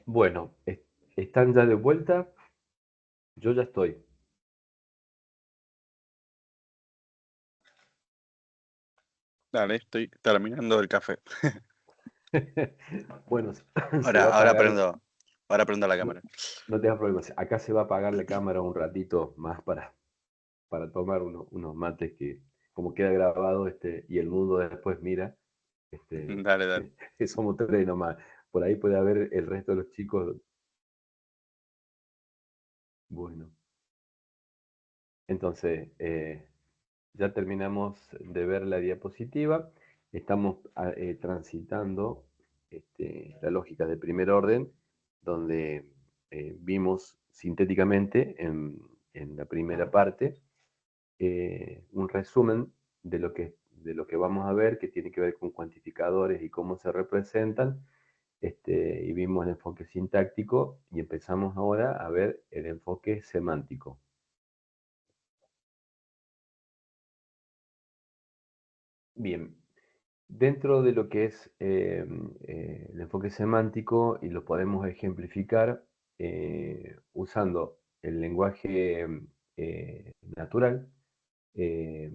Bueno, ¿están ya de vuelta? Yo ya estoy. Dale, estoy terminando el café. Bueno, se Ahora, va a ahora apagar, prendo, ahora prendo la no, cámara. no te das problemas. Acá se va a apagar la cámara un ratito más para tomar unos mates que, como queda grabado, y el mundo después mira, este, Dale, dale. somos tres nomás. Por ahí puede haber el resto de los chicos. Bueno, entonces, ya terminamos de ver la diapositiva. Estamos transitando la lógica de primer orden, donde vimos sintéticamente en la primera parte un resumen de lo que vamos a ver, que tiene que ver con cuantificadores y cómo se representan. Y vimos el enfoque sintáctico y empezamos ahora a ver el enfoque semántico. Bien, dentro de lo que es el enfoque semántico, y lo podemos ejemplificar usando el lenguaje natural eh,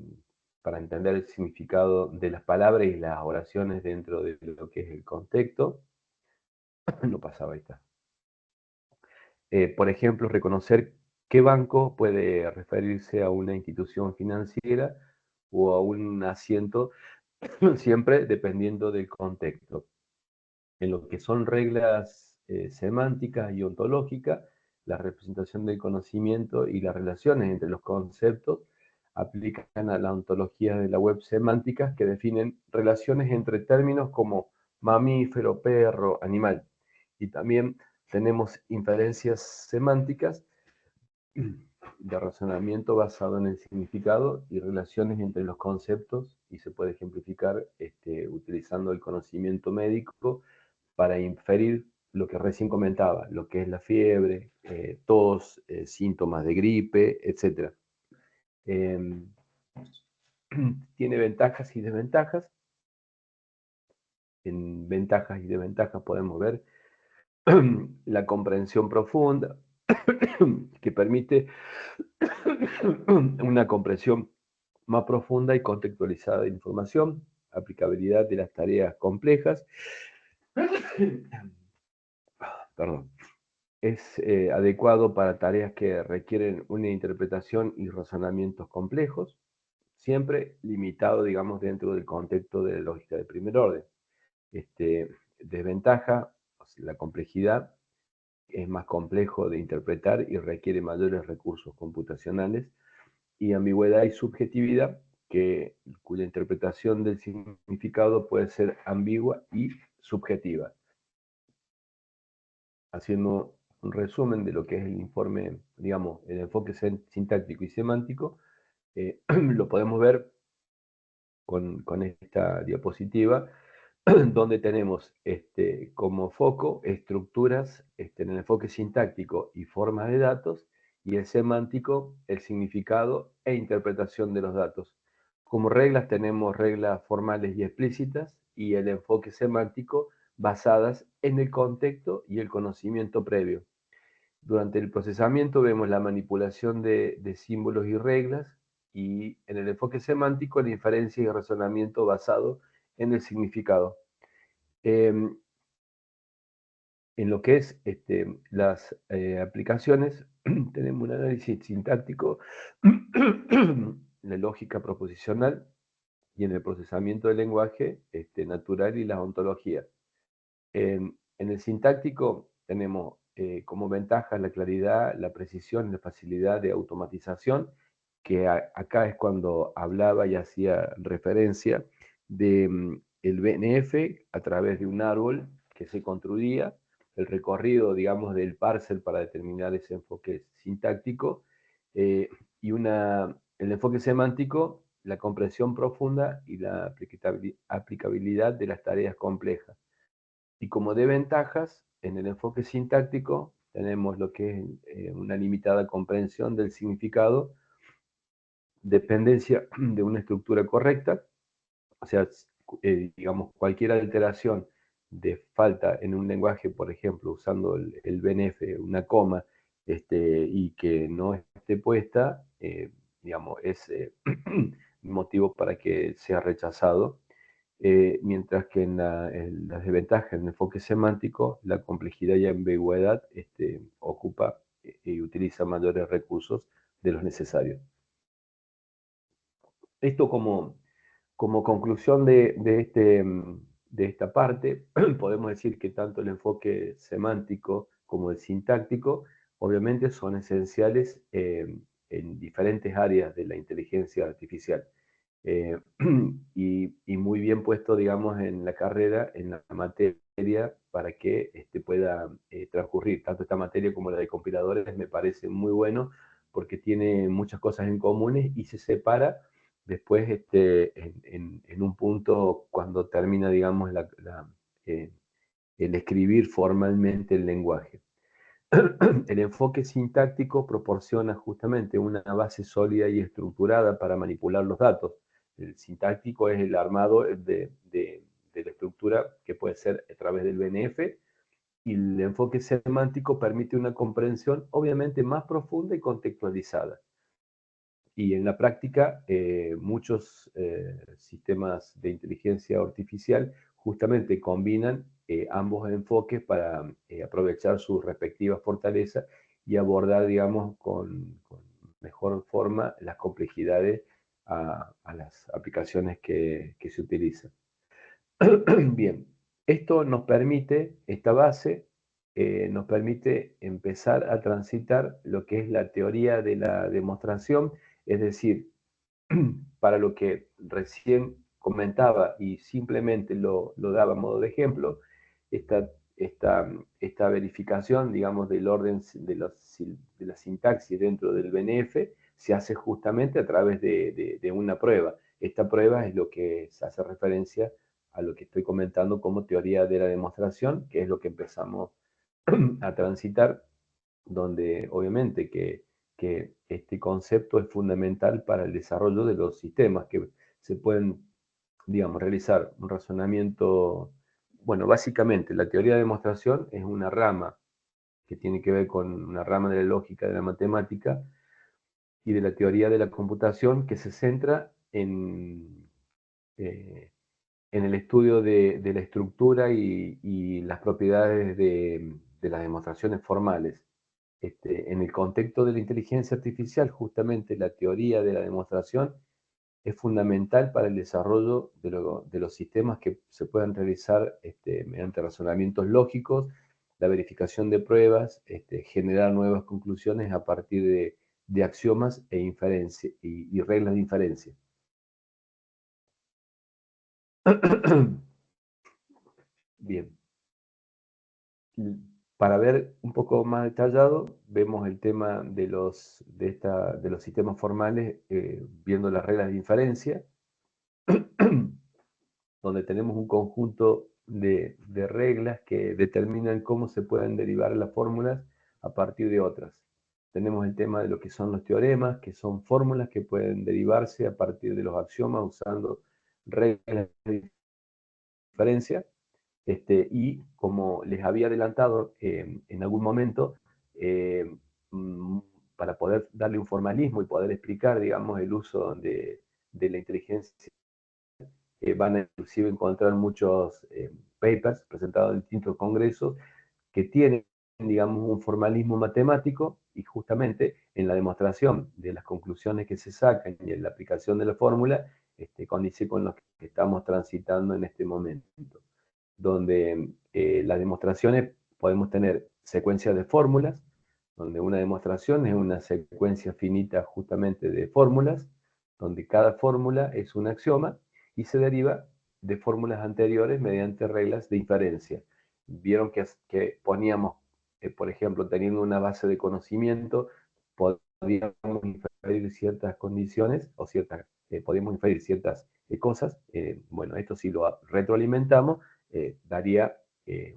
para entender el significado de las palabras y las oraciones dentro de lo que es el contexto. No pasaba, ahí está. Por ejemplo, reconocer qué banco puede referirse a una institución financiera o a un asiento, siempre dependiendo del contexto. En lo que son reglas semánticas y ontológicas, la representación del conocimiento y las relaciones entre los conceptos aplican a la ontología de la web semántica que definen relaciones entre términos como mamífero, perro, animal. Y también tenemos inferencias semánticas de razonamiento basado en el significado y relaciones entre los conceptos, y se puede ejemplificar utilizando el conocimiento médico para inferir lo que recién comentaba, lo que es la fiebre, tos, síntomas de gripe, etc. Tiene ventajas y desventajas. En ventajas y desventajas podemos ver la comprensión profunda, que permite una comprensión más profunda y contextualizada de información, aplicabilidad de las tareas complejas, perdón, es adecuado para tareas que requieren una interpretación y razonamientos complejos, siempre limitado, digamos, dentro del contexto de la lógica de primer orden. Desventaja, o sea, la complejidad, es más complejo de interpretar y requiere mayores recursos computacionales, y ambigüedad y subjetividad, cuya interpretación del significado puede ser ambigua y subjetiva. Haciendo un resumen de lo que es el informe, digamos, el enfoque sintáctico y semántico, lo podemos ver con esta diapositiva, donde tenemos como foco estructuras en el enfoque sintáctico y formas de datos, y el semántico, el significado e interpretación de los datos. Como reglas tenemos reglas formales y explícitas, y el enfoque semántico basadas en el contexto y el conocimiento previo. Durante el procesamiento vemos la manipulación de símbolos y reglas, y en el enfoque semántico la inferencia y el razonamiento basado en el significado. En lo que es las aplicaciones, tenemos un análisis sintáctico, la lógica proposicional, y en el procesamiento del lenguaje natural y la ontología. En el sintáctico tenemos como ventajas la claridad, la precisión y la facilidad de automatización, que acá es cuando hablaba y hacía referencia de el BNF a través de un árbol que se construía, el recorrido, digamos, del parser para determinar ese enfoque sintáctico, eh, y el enfoque semántico, la comprensión profunda y la aplicabilidad de las tareas complejas. Y como desventajas, en el enfoque sintáctico tenemos lo que es una limitada comprensión del significado, dependencia de una estructura correcta, o sea, digamos, cualquier alteración de falta en un lenguaje, por ejemplo, usando el BNF, una coma, y que no esté puesta, digamos, es motivo para que sea rechazado. Mientras que en las desventajas en el enfoque semántico, la complejidad y ambigüedad ocupa y utiliza mayores recursos de los necesarios. Esto como conclusión de esta parte, podemos decir que tanto el enfoque semántico como el sintáctico, obviamente son esenciales en diferentes áreas de la inteligencia artificial. Y muy bien puesto, digamos, en la carrera, en la materia, para que pueda transcurrir. Tanto esta materia como la de compiladores me parece muy bueno, porque tiene muchas cosas en comunes y se separa después en un punto cuando termina, digamos, el escribir formalmente el lenguaje. El enfoque sintáctico proporciona justamente una base sólida y estructurada para manipular los datos. El sintáctico es el armado de la estructura que puede ser a través del BNF, y el enfoque semántico permite una comprensión obviamente más profunda y contextualizada. Y en la práctica, muchos sistemas de inteligencia artificial justamente combinan ambos enfoques para aprovechar sus respectivas fortalezas y abordar, digamos, con mejor forma las complejidades a las aplicaciones que se utilizan. Bien, esto nos permite, esta base, nos permite empezar a transitar lo que es la teoría de la demostración, es decir, para lo que recién comentaba y simplemente lo daba a modo de ejemplo, esta verificación, digamos, del orden de la sintaxis dentro del BNF se hace justamente a través de una prueba. Esta prueba es lo que se hace referencia a lo que estoy comentando como teoría de la demostración, que es lo que empezamos a transitar, donde obviamente que este concepto es fundamental para el desarrollo de los sistemas, que se pueden, digamos, realizar un razonamiento. Bueno, básicamente la teoría de demostración es una rama que tiene que ver con una rama de la lógica de la matemática y de la teoría de la computación, que se centra en el estudio de la estructura y las propiedades de las demostraciones formales. En el contexto de la inteligencia artificial, justamente la teoría de la demostración es fundamental para el desarrollo de los sistemas que se puedan realizar mediante razonamientos lógicos, la verificación de pruebas, generar nuevas conclusiones a partir de axiomas y reglas de inferencia. Bien. Para ver un poco más detallado, vemos el tema de los sistemas formales, viendo las reglas de inferencia, donde tenemos un conjunto de reglas que determinan cómo se pueden derivar las fórmulas a partir de otras. Tenemos el tema de lo que son los teoremas, que son fórmulas que pueden derivarse a partir de los axiomas usando reglas de inferencia. Y como les había adelantado en algún momento, eh, para poder darle un formalismo y poder explicar, digamos, el uso de la inteligencia, van a inclusive encontrar muchos papers presentados en distintos congresos que tienen, digamos, un formalismo matemático, y justamente en la demostración de las conclusiones que se sacan y en la aplicación de la fórmula, condice con lo que estamos transitando en este momento, donde las demostraciones podemos tener secuencias de fórmulas, donde una demostración es una secuencia finita justamente de fórmulas, donde cada fórmula es un axioma y se deriva de fórmulas anteriores mediante reglas de inferencia. Vieron que poníamos, por ejemplo, teniendo una base de conocimiento, podíamos inferir ciertas condiciones o podíamos inferir ciertas cosas. Bueno, esto si lo retroalimentamos, daría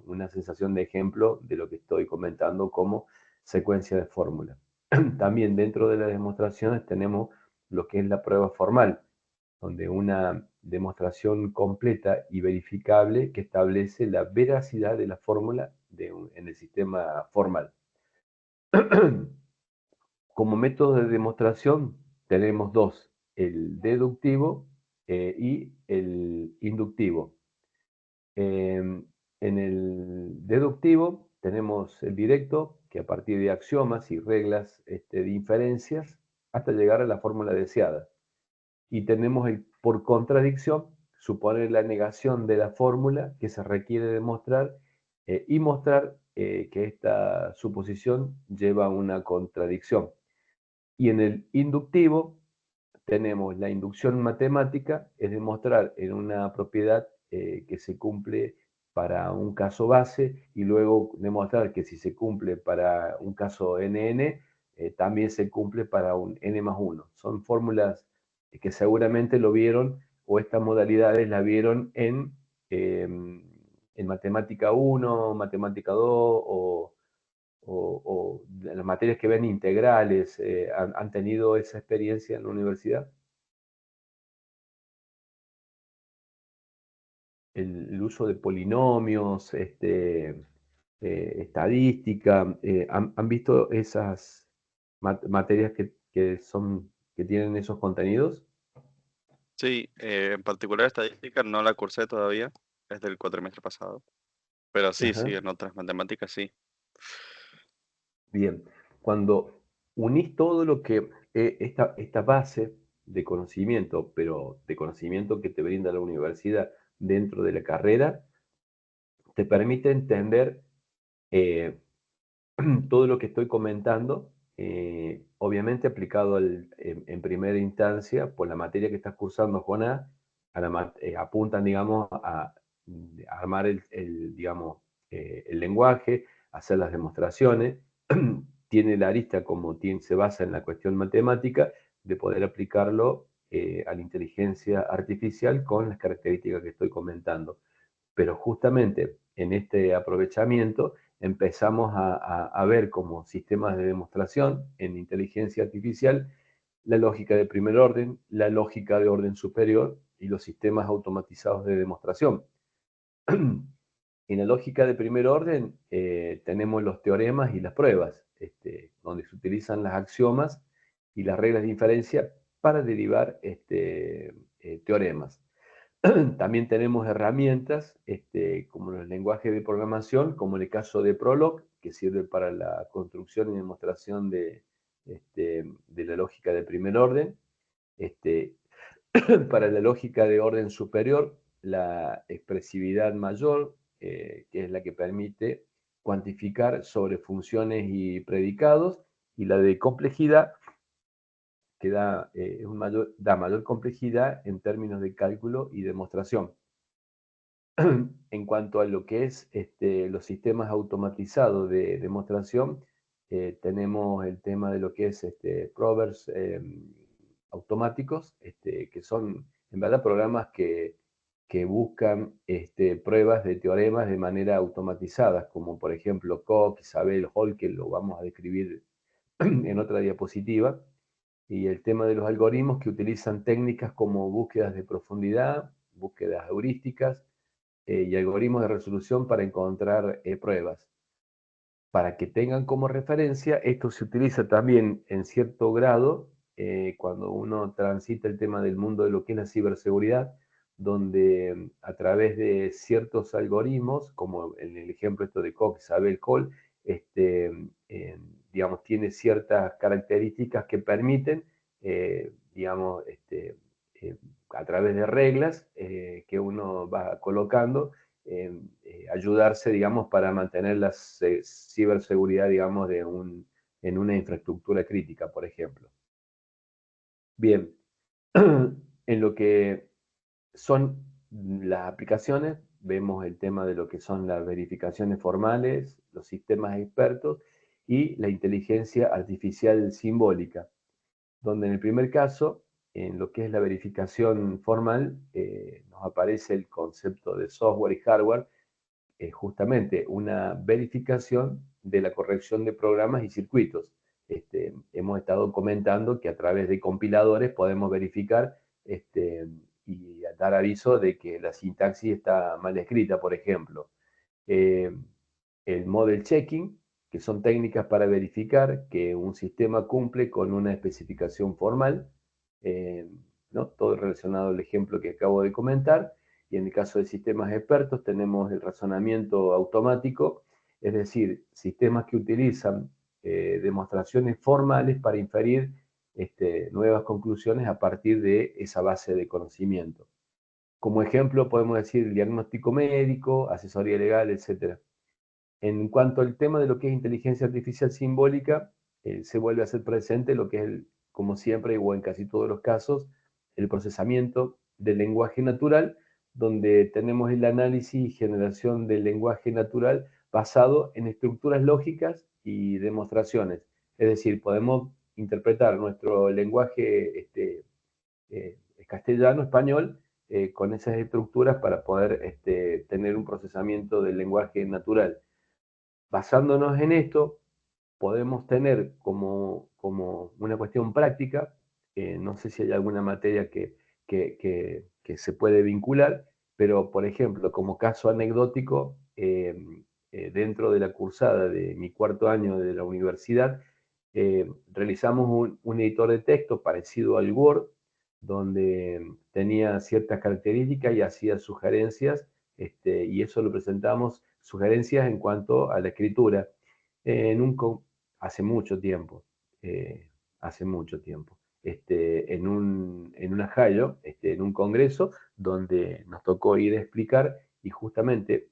una sensación de ejemplo de lo que estoy comentando como secuencia de fórmulas. También dentro de las demostraciones tenemos lo que es la prueba formal, donde una demostración completa y verificable que establece la veracidad de la fórmula en el sistema formal. Como método de demostración tenemos dos, el deductivo y el inductivo. En el deductivo tenemos el directo, que a partir de axiomas y reglas de inferencias, hasta llegar a la fórmula deseada. Y tenemos el por contradicción, suponer la negación de la fórmula que se requiere demostrar y mostrar que esta suposición lleva a una contradicción. Y en el inductivo tenemos la inducción matemática, es demostrar en una propiedad que se cumple para un caso base y luego demostrar que si se cumple para un caso NN, también se cumple para un N más 1. Son fórmulas que seguramente lo vieron o estas modalidades la vieron en matemática 1, matemática 2 o las materias que ven integrales. ¿Han tenido esa experiencia en la universidad? El uso de polinomios, estadística, ¿han visto esas materias que tienen esos contenidos? Sí, en particular estadística no la cursé todavía, es del cuatrimestre pasado. Pero sí, Ajá. sí, en otras matemáticas sí. Bien, cuando unís todo lo que esta base de conocimiento, pero de conocimiento que te brinda la universidad dentro de la carrera, te permite entender eh, todo lo que estoy comentando, obviamente aplicado en primera instancia por la materia que estás cursando, Jonás, apuntan, digamos, a armar digamos, el lenguaje, hacer las demostraciones. Tiene la arista, como se basa en la cuestión matemática, de poder aplicarlo a la inteligencia artificial con las características que estoy comentando. Pero justamente en este aprovechamiento empezamos a ver como sistemas de demostración en inteligencia artificial la lógica de primer orden, la lógica de orden superior y los sistemas automatizados de demostración. En la lógica de primer orden tenemos los teoremas y las pruebas, donde se utilizan las axiomas y las reglas de inferencia para derivar teoremas. También tenemos herramientas como los lenguajes de programación, como en el caso de Prolog, que sirve para la construcción y demostración de la lógica de primer orden. Para la lógica de orden superior, la expresividad mayor, que es la que permite cuantificar sobre funciones y predicados, y la de complejidad, que da mayor complejidad en términos de cálculo y demostración. En cuanto a lo que es los sistemas automatizados de demostración, tenemos el tema de lo que es provers automáticos, que son en verdad programas que buscan pruebas de teoremas de manera automatizada, como por ejemplo Koch, Isabel, Hall, que lo vamos a describir en otra diapositiva, y el tema de los algoritmos que utilizan técnicas como búsquedas de profundidad, búsquedas heurísticas, y algoritmos de resolución para encontrar pruebas. Para que tengan como referencia, esto se utiliza también en cierto grado cuando uno transita el tema del mundo de lo que es la ciberseguridad, donde a través de ciertos algoritmos, como en el ejemplo esto de Koch, Isabel, Cole, digamos, tiene ciertas características que permiten, digamos, a través de reglas que uno va colocando, ayudarse, digamos, para mantener la ciberseguridad, digamos, en una infraestructura crítica, por ejemplo. Bien, en lo que son las aplicaciones, vemos el tema de lo que son las verificaciones formales, los sistemas expertos y la inteligencia artificial simbólica, donde en el primer caso, en lo que es la verificación formal, nos aparece el concepto de software y hardware, justamente una verificación de la corrección de programas y circuitos. Hemos estado comentando que a través de compiladores podemos verificar y dar aviso de que la sintaxis está mal escrita, por ejemplo. El model checking, que son técnicas para verificar que un sistema cumple con una especificación formal, ¿no? Todo relacionado al ejemplo que acabo de comentar. Y en el caso de sistemas expertos tenemos el razonamiento automático, es decir, sistemas que utilizan demostraciones formales para inferir nuevas conclusiones a partir de esa base de conocimiento. Como ejemplo podemos decir diagnóstico médico, asesoría legal, etc. En cuanto al tema de lo que es inteligencia artificial simbólica, se vuelve a hacer presente lo que es, como siempre, o en casi todos los casos, el procesamiento del lenguaje natural, donde tenemos el análisis y generación del lenguaje natural basado en estructuras lógicas y demostraciones. Es decir, podemos interpretar nuestro lenguaje castellano, español, con esas estructuras para poder tener un procesamiento del lenguaje natural. Basándonos en esto, podemos tener como una cuestión práctica, no sé si hay alguna materia que se puede vincular, pero por ejemplo, como caso anecdótico, dentro de la cursada de mi cuarto año de la universidad, realizamos un editor de texto parecido al Word, donde tenía ciertas características y hacía sugerencias, y eso lo presentamos, sugerencias en cuanto a la escritura, hace mucho tiempo, hace mucho tiempo, en un ajallo, en un congreso, donde nos tocó ir a explicar y justamente,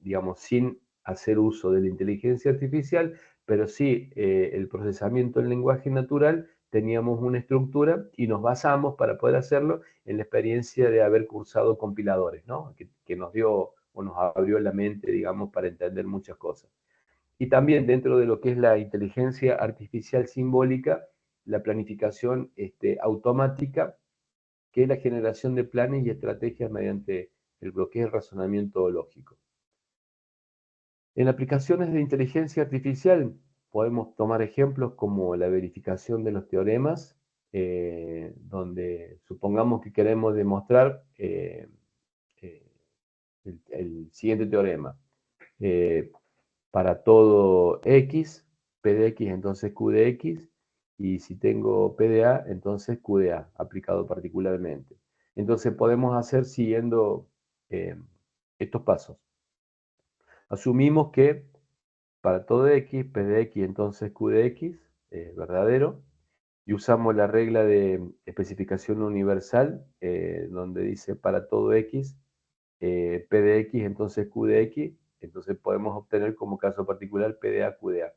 digamos, sin hacer uso de la inteligencia artificial, pero sí el procesamiento del lenguaje natural, teníamos una estructura y nos basamos para poder hacerlo en la experiencia de haber cursado compiladores, ¿no? Que nos dio o nos abrió la mente, digamos, para entender muchas cosas. Y también dentro de lo que es la inteligencia artificial simbólica, la planificación automática, que es la generación de planes y estrategias mediante lo que es el razonamiento lógico. En aplicaciones de inteligencia artificial podemos tomar ejemplos como la verificación de los teoremas, donde supongamos que queremos demostrar el siguiente teorema. Para todo X, P de X, entonces Q de X, y si tengo P de A, entonces Q de A, aplicado particularmente. Entonces podemos hacer siguiendo estos pasos. Asumimos que para todo X, P de X, entonces Q de X, es verdadero, y usamos la regla de especificación universal, donde dice para todo X, P de X, entonces Q de X, entonces podemos obtener como caso particular P de A, Q de A.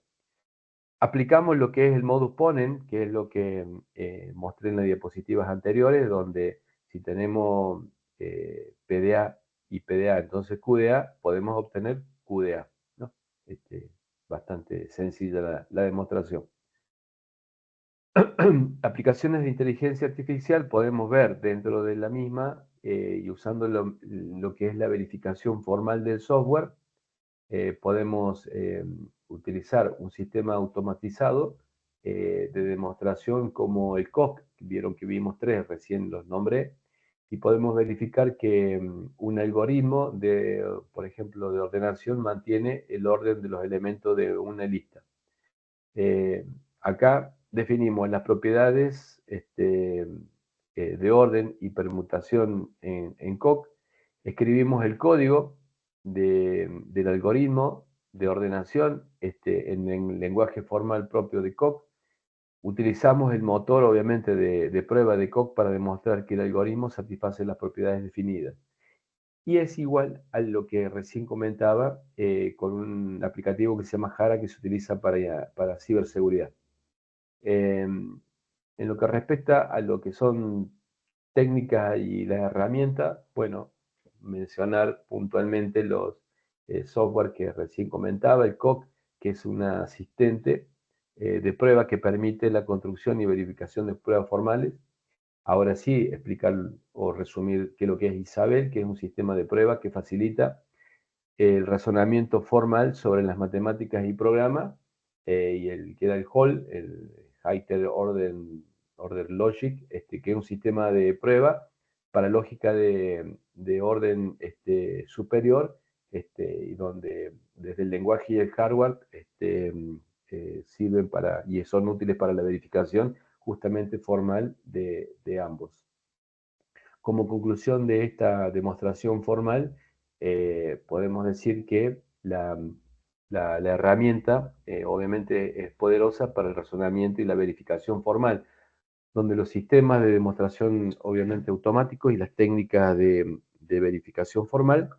Aplicamos lo que es el modus ponens, que es lo que mostré en las diapositivas anteriores, donde si tenemos P de A y P de A, entonces Q de A, podemos obtener Q de A, ¿no? Bastante sencilla la demostración. Aplicaciones de inteligencia artificial podemos ver dentro de la misma y usando lo que es la verificación formal del software, podemos utilizar un sistema automatizado de demostración como el COC, vieron que vimos 3, recién los nombré, y podemos verificar que un algoritmo por ejemplo, de ordenación mantiene el orden de los elementos de una lista. Acá definimos las propiedades de orden y permutación en COC, escribimos el código del algoritmo de ordenación en el lenguaje formal propio de COC, utilizamos el motor obviamente de prueba de COC para demostrar que el algoritmo satisface las propiedades definidas. Y es igual a lo que recién comentaba con un aplicativo que se llama Jara, que se utiliza para ciberseguridad. En lo que respecta a lo que son técnicas y las herramientas, bueno, mencionar puntualmente los software que recién comentaba, el COC, que es un asistente de prueba que permite la construcción y verificación de pruebas formales. Ahora sí, explicar o resumir qué es lo que es Isabel, que es un sistema de prueba que facilita el razonamiento formal sobre las matemáticas y programas, y el que era el HOL, el Higher Order order logic, que es un sistema de prueba para lógica de orden superior, y donde desde el lenguaje y el hardware sirven para, y son útiles para la verificación justamente formal de ambos. Como conclusión de esta demostración formal, podemos decir que la herramienta obviamente es poderosa para el razonamiento y la verificación formal, donde los sistemas de demostración obviamente automáticos y las técnicas de verificación formal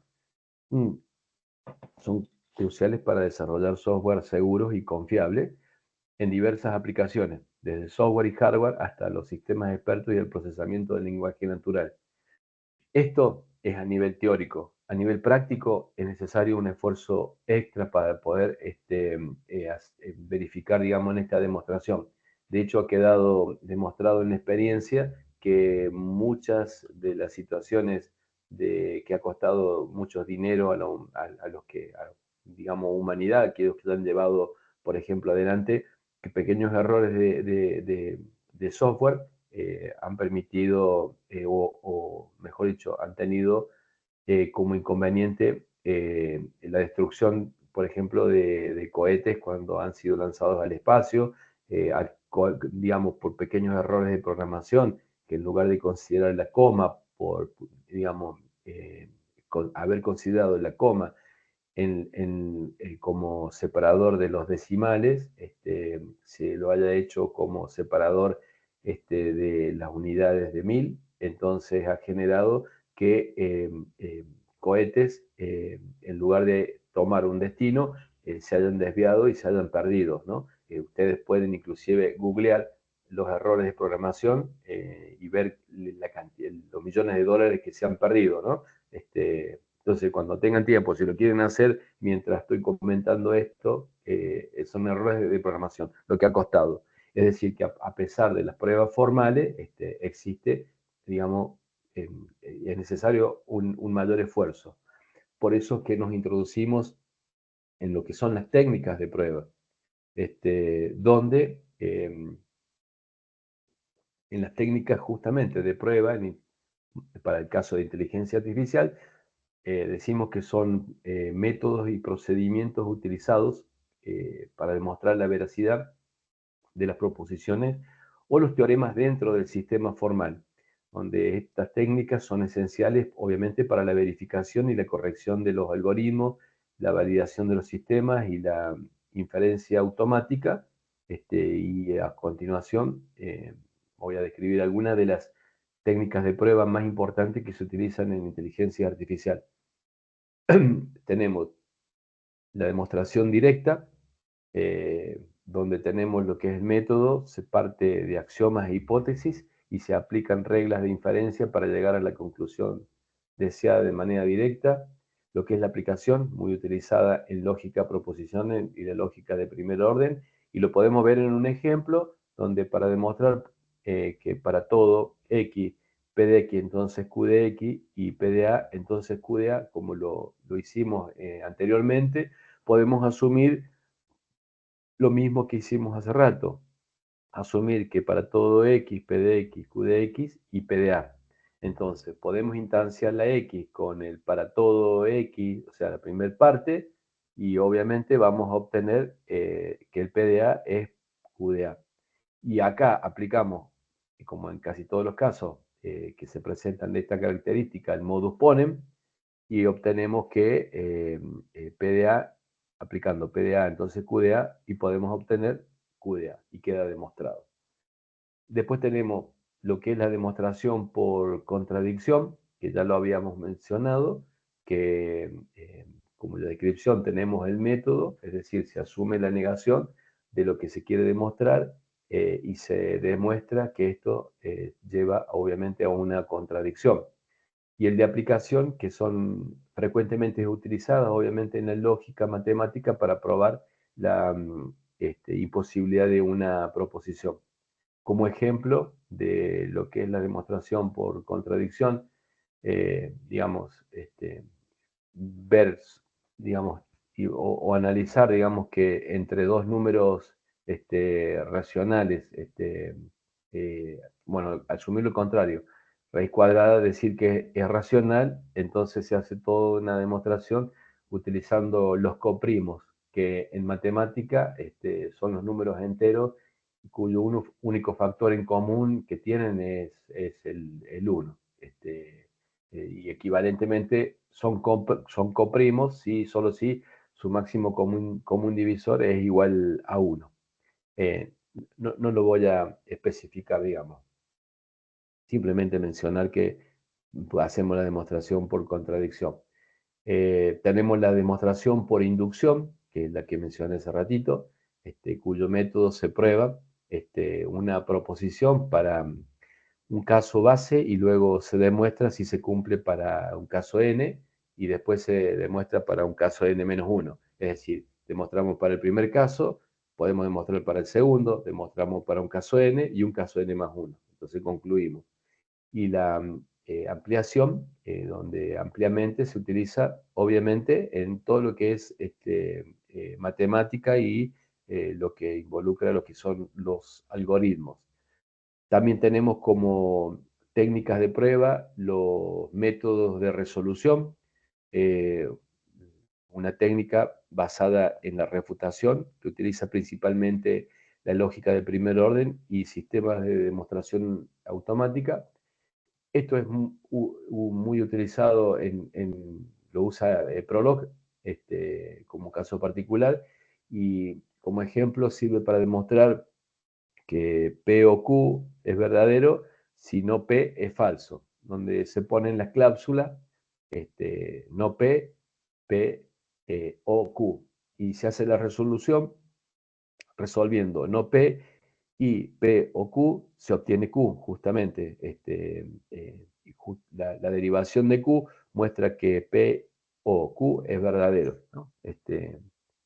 son cruciales para desarrollar software seguros y confiables en diversas aplicaciones, desde software y hardware hasta los sistemas expertos y el procesamiento del lenguaje natural. Esto es a nivel teórico. A nivel práctico es necesario un esfuerzo extra para poder verificar, digamos, en esta demostración. De hecho, ha quedado demostrado en la experiencia que muchas de las situaciones que ha costado mucho dinero a los que, digamos, humanidad, que ellos que han llevado, por ejemplo, adelante, que pequeños errores de software han permitido, o mejor dicho, han tenido como inconveniente la destrucción, por ejemplo, de cohetes cuando han sido lanzados al espacio, digamos, por pequeños errores de programación, que en lugar de considerar la coma, digamos, haber considerado la coma como separador de los decimales, se lo haya hecho como separador de las unidades de 1000, entonces ha generado que cohetes, en lugar de tomar un destino, se hayan desviado y se hayan perdido, ¿no? Ustedes pueden inclusive googlear los errores de programación y ver los millones de dólares que se han perdido, ¿no? Entonces, cuando tengan tiempo, si lo quieren hacer mientras estoy comentando esto, son errores de programación, lo que ha costado. Es decir, que a pesar de las pruebas formales, existe, digamos, es necesario un mayor esfuerzo. Por eso es que nos introducimos en lo que son las técnicas de prueba, donde en las técnicas justamente de prueba, para el caso de inteligencia artificial, decimos que son métodos y procedimientos utilizados para demostrar la veracidad de las proposiciones o los teoremas dentro del sistema formal, donde estas técnicas son esenciales obviamente para la verificación y la corrección de los algoritmos, la validación de los sistemas y la inferencia automática. Y a continuación voy a describir algunas de las técnicas de prueba más importantes que se utilizan en inteligencia artificial. Tenemos la demostración directa, donde tenemos lo que es el método, se parte de axiomas e hipótesis y se aplican reglas de inferencia para llegar a la conclusión deseada de manera directa. Lo que es la aplicación, muy utilizada en lógica proposiciones y de lógica de primer orden, y lo podemos ver en un ejemplo donde para demostrar que para todo X, P de X entonces Q de X y P de A entonces Q de A, como lo hicimos anteriormente, podemos asumir lo mismo que hicimos hace rato, asumir que para todo X, P de X, Q de X y P de A. Entonces, podemos instanciar la X con el para todo X, o sea, la primera parte, y obviamente vamos a obtener que el P de A es Q de A. Y acá aplicamos, como en casi todos los casos que se presentan de esta característica, el modus ponens, y obtenemos que PDA, aplicando PDA, entonces QDA, y podemos obtener QDA, y queda demostrado. Después tenemos lo que es la demostración por contradicción, que ya lo habíamos mencionado, que como la descripción tenemos el método, es decir, se asume la negación de lo que se quiere demostrar y se demuestra que esto lleva obviamente a una contradicción. Y el de aplicación, que son frecuentemente utilizadas, obviamente, en la lógica matemática para probar la imposibilidad de una proposición. Como ejemplo de lo que es la demostración por contradicción, digamos, ver, digamos, o analizar, digamos, que entre dos números racionales bueno, asumir lo contrario, raíz cuadrada, decir que es racional, entonces se hace toda una demostración utilizando los coprimos, que en matemática son los números enteros cuyo único factor en común que tienen es el 1. Y equivalentemente son coprimos solo si su máximo común divisor es igual a 1. No lo voy a especificar, digamos. Simplemente mencionar que hacemos la demostración por contradicción. Tenemos la demostración por inducción, que es la que mencioné hace ratito, cuyo método se prueba una proposición para un caso base y luego se demuestra si se cumple para un caso n y después se demuestra para un caso n-1. Es decir, demostramos para el primer caso, podemos demostrar para el segundo, demostramos para un caso n y un caso n+1. Entonces concluimos. Y la ampliación, donde ampliamente se utiliza, obviamente, en todo lo que es matemática y lo que involucra lo que son los algoritmos. También tenemos como técnicas de prueba los métodos de resolución, una técnica basada en la refutación, que utiliza principalmente la lógica de primer orden y sistemas de demostración automática. Esto es muy utilizado lo usa Prolog como caso particular, y como ejemplo sirve para demostrar que P o Q es verdadero, si no P es falso, donde se ponen las cláusulas, no P, P o Q, y se hace la resolución resolviendo no P y P o Q, se obtiene Q, justamente. La derivación de Q muestra que P o Q es verdadero, ¿no?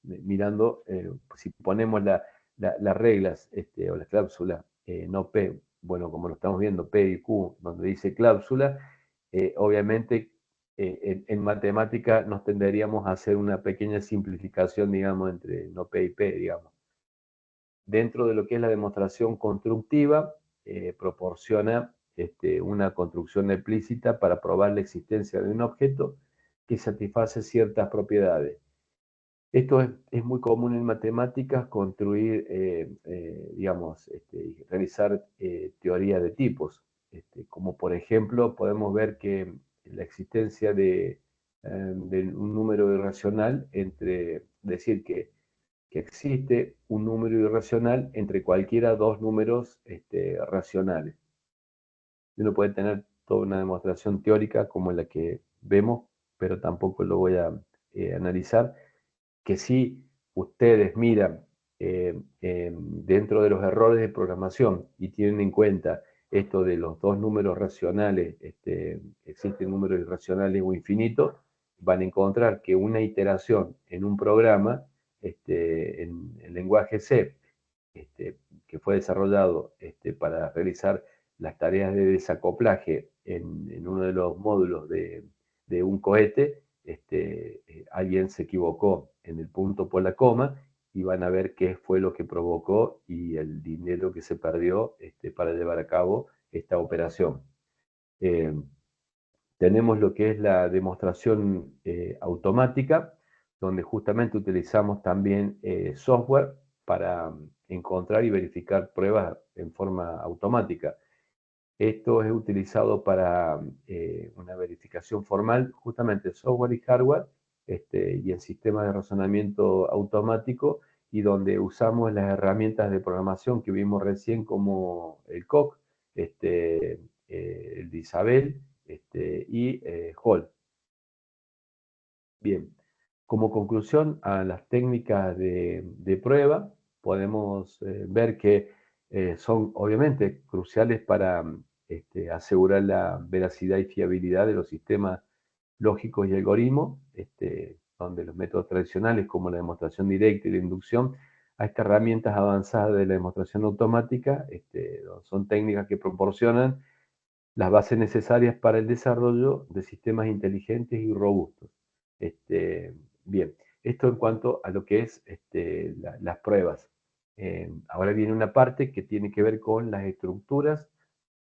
Mirando, si ponemos las reglas o las cláusulas no P, bueno, como lo estamos viendo, P y Q, donde dice cláusula, obviamente en matemática nos tenderíamos a hacer una pequeña simplificación, digamos, entre no P y P, digamos. Dentro de lo que es la demostración constructiva, proporciona una construcción explícita para probar la existencia de un objeto que satisface ciertas propiedades. Esto es muy común en matemáticas, construir, digamos, realizar teoría de tipos. Como por ejemplo, podemos ver que la existencia de un número irracional entre decir que existe un número irracional entre cualquiera dos números racionales. Uno puede tener toda una demostración teórica como la que vemos, pero tampoco lo voy a analizar, que si ustedes miran dentro de los errores de programación y tienen en cuenta esto de los dos números racionales, existen números irracionales o infinitos, van a encontrar que una iteración en un programa, en el lenguaje C, que fue desarrollado para realizar las tareas de desacoplaje en uno de los módulos de un cohete, alguien se equivocó en el punto por la coma y van a ver qué fue lo que provocó y el dinero que se perdió para llevar a cabo esta operación. Tenemos lo que es la demostración automática, donde justamente utilizamos también software para encontrar y verificar pruebas en forma automática. Esto es utilizado para una verificación formal, justamente software y hardware, y en sistemas de razonamiento automático, y donde usamos las herramientas de programación que vimos recién, como el COC, el de Isabel y HOL. Bien, como conclusión a las técnicas de prueba, podemos ver que son obviamente cruciales para asegurar la veracidad y fiabilidad de los sistemas lógicos y algoritmos, donde los métodos tradicionales como la demostración directa y la inducción, a estas herramientas avanzadas de la demostración automática, son técnicas que proporcionan las bases necesarias para el desarrollo de sistemas inteligentes y robustos. Bien, esto en cuanto a lo que es las pruebas. Ahora viene una parte que tiene que ver con las estructuras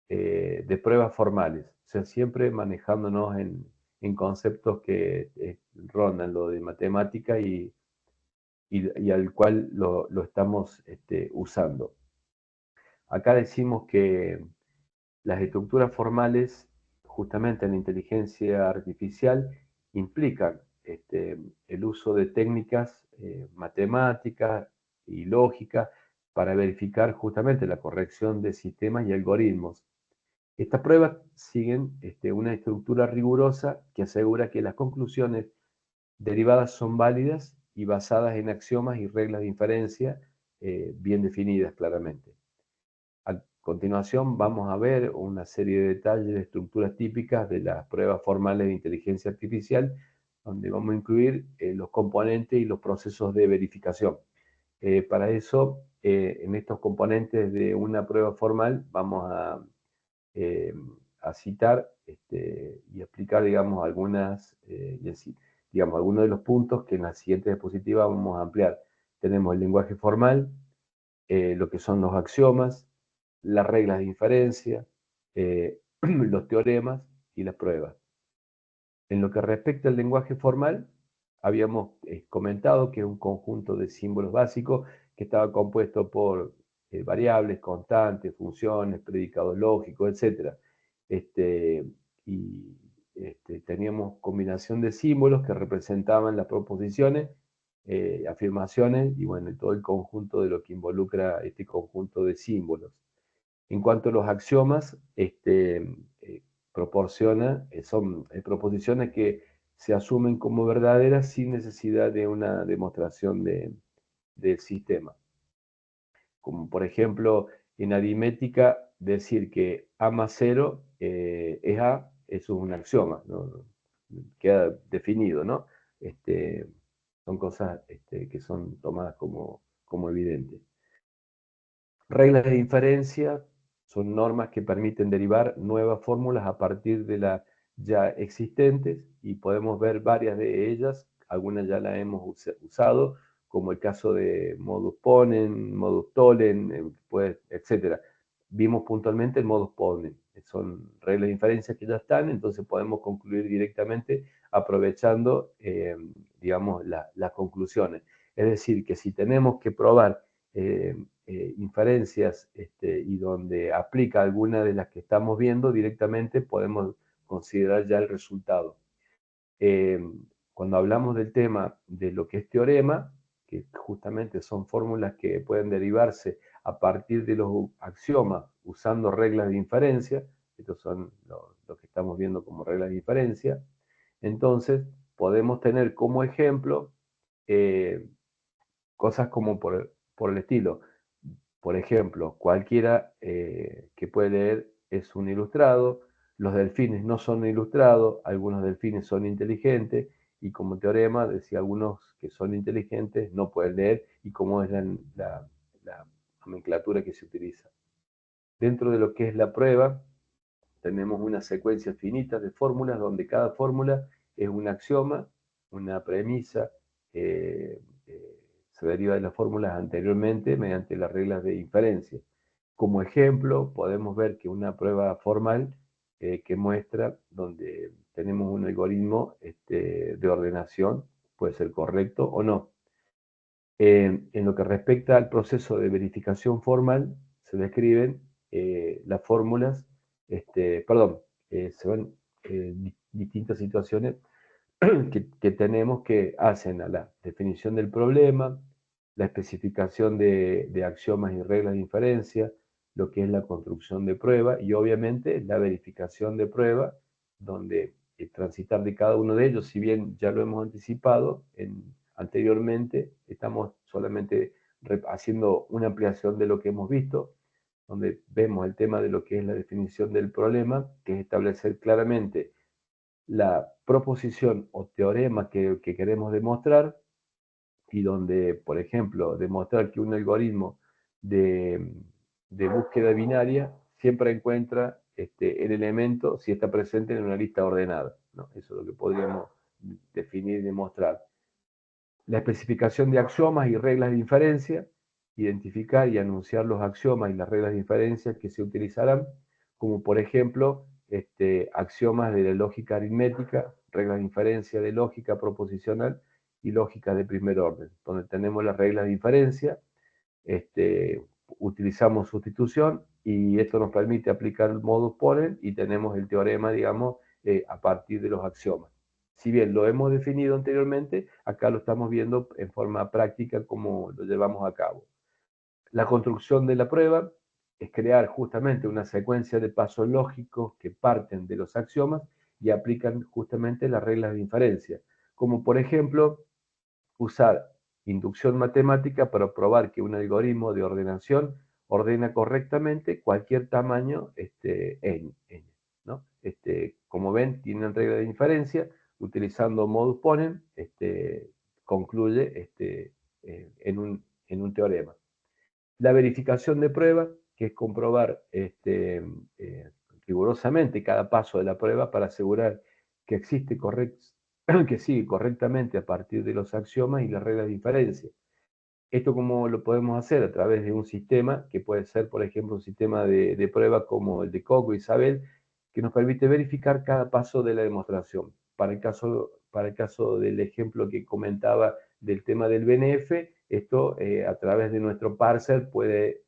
de pruebas formales, o sea, siempre manejándonos en conceptos que rondan lo de matemática y al cual lo estamos usando. Acá decimos que las estructuras formales, justamente en la inteligencia artificial, implican el uso de técnicas matemáticas y lógicas para verificar justamente la corrección de sistemas y algoritmos. Estas pruebas siguen una estructura rigurosa que asegura que las conclusiones derivadas son válidas y basadas en axiomas y reglas de inferencia bien definidas claramente. A continuación vamos a ver una serie de detalles de estructuras típicas de las pruebas formales de inteligencia artificial, donde vamos a incluir los componentes y los procesos de verificación. Para eso, en estos componentes de una prueba formal vamos a citar y explicar, digamos, algunos de los puntos que en la siguiente diapositiva vamos a ampliar. Tenemos el lenguaje formal, lo que son los axiomas, las reglas de inferencia, los teoremas y las pruebas. En lo que respecta al lenguaje formal, habíamos comentado que es un conjunto de símbolos básicos que estaba compuesto por variables, constantes, funciones, predicados lógicos, etc. Teníamos combinación de símbolos que representaban las proposiciones, afirmaciones y bueno, todo el conjunto de lo que involucra este conjunto de símbolos. En cuanto a los axiomas, son proposiciones que se asumen como verdaderas sin necesidad de una demostración del sistema. Como por ejemplo, en aritmética, decir que A más 0 es A, eso es un axioma, ¿no? Queda definido, ¿no? Son cosas que son tomadas como evidentes. Reglas de inferencia son normas que permiten derivar nuevas fórmulas a partir de las ya existentes y podemos ver varias de ellas, algunas ya las hemos usado, como el caso de modus ponens, modus tollens, etc. Vimos puntualmente el modus ponens, son reglas de inferencia que ya están, entonces podemos concluir directamente aprovechando, digamos, las conclusiones. Es decir, que si tenemos que probar inferencias y donde aplica alguna de las que estamos viendo, directamente podemos considerar ya el resultado. Cuando hablamos del tema de lo que es teorema, que justamente son fórmulas que pueden derivarse a partir de los axiomas usando reglas de inferencia, estos son lo que estamos viendo como reglas de inferencia, entonces podemos tener como ejemplo cosas como por el estilo. Por ejemplo, cualquiera que puede leer es un ilustrado, los delfines no son ilustrados, algunos delfines son inteligentes, y como teorema decía algunos que son inteligentes no pueden leer, y cómo es la nomenclatura que se utiliza. Dentro de lo que es la prueba, tenemos una secuencia finita de fórmulas donde cada fórmula es un axioma, una premisa, se deriva de las fórmulas anteriormente mediante las reglas de inferencia. Como ejemplo, podemos ver que una prueba formal que muestra donde tenemos un algoritmo de ordenación, puede ser correcto o no. En lo que respecta al proceso de verificación formal, se describen las fórmulas, se ven distintas situaciones que tenemos que hacen a la definición del problema, la especificación de axiomas y reglas de inferencia, lo que es la construcción de prueba y obviamente la verificación de prueba, donde transitar de cada uno de ellos, si bien ya lo hemos anticipado anteriormente, estamos solamente haciendo una ampliación de lo que hemos visto, donde vemos el tema de lo que es la definición del problema, que es establecer claramente la proposición o teorema que queremos demostrar, y donde, por ejemplo, demostrar que un algoritmo de búsqueda binaria siempre encuentra el elemento si está presente en una lista ordenada, ¿no? Eso es lo que podríamos definir y demostrar. La especificación de axiomas y reglas de inferencia, identificar y anunciar los axiomas y las reglas de inferencia que se utilizarán, como por ejemplo, axiomas de la lógica aritmética, reglas de inferencia de lógica proposicional y lógica de primer orden, donde tenemos las reglas de inferencia, utilizamos sustitución y esto nos permite aplicar el modus ponens y tenemos el teorema, digamos, a partir de los axiomas. Si bien lo hemos definido anteriormente, acá lo estamos viendo en forma práctica cómo lo llevamos a cabo. La construcción de la prueba es crear justamente una secuencia de pasos lógicos que parten de los axiomas y aplican justamente las reglas de inferencia, como por ejemplo usar inducción matemática para probar que un algoritmo de ordenación ordena correctamente cualquier tamaño n, ¿no? Como ven, tienen regla de inferencia, utilizando modus ponens, concluye en un teorema. La verificación de prueba, que es comprobar rigurosamente cada paso de la prueba para asegurar que existe que sigue correctamente a partir de los axiomas y las reglas de inferencia. Esto cómo lo podemos hacer a través de un sistema, que puede ser, por ejemplo, un sistema de prueba como el de Coco y Isabel, que nos permite verificar cada paso de la demostración. Para el caso del ejemplo que comentaba del tema del BNF, esto a través de nuestro parser puede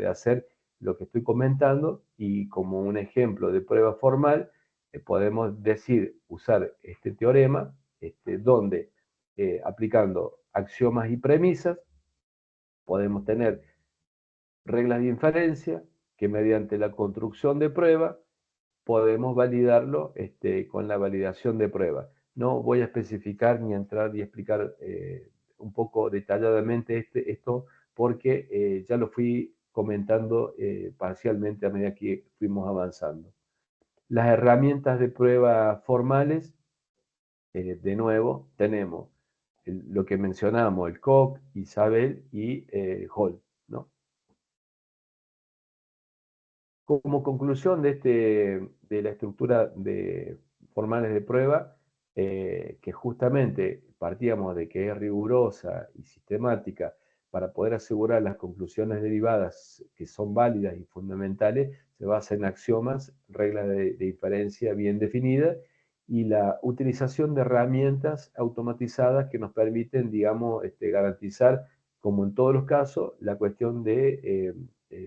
hacer lo que estoy comentando y como un ejemplo de prueba formal, podemos usar este teorema, donde aplicando axiomas y premisas, podemos tener reglas de inferencia que mediante la construcción de prueba podemos validarlo con la validación de prueba. No voy a especificar ni entrar y explicar un poco detalladamente esto porque ya lo fui comentando parcialmente a medida que fuimos avanzando. Las herramientas de prueba formales, de nuevo, tenemos lo que mencionamos, el Koch, Isabel y Hall, ¿no? Como conclusión de la estructura de formales de prueba, que justamente partíamos de que es rigurosa y sistemática para poder asegurar las conclusiones derivadas que son válidas y fundamentales, se basa en axiomas, reglas de inferencia bien definidas y la utilización de herramientas automatizadas que nos permiten, digamos, garantizar, como en todos los casos, la cuestión de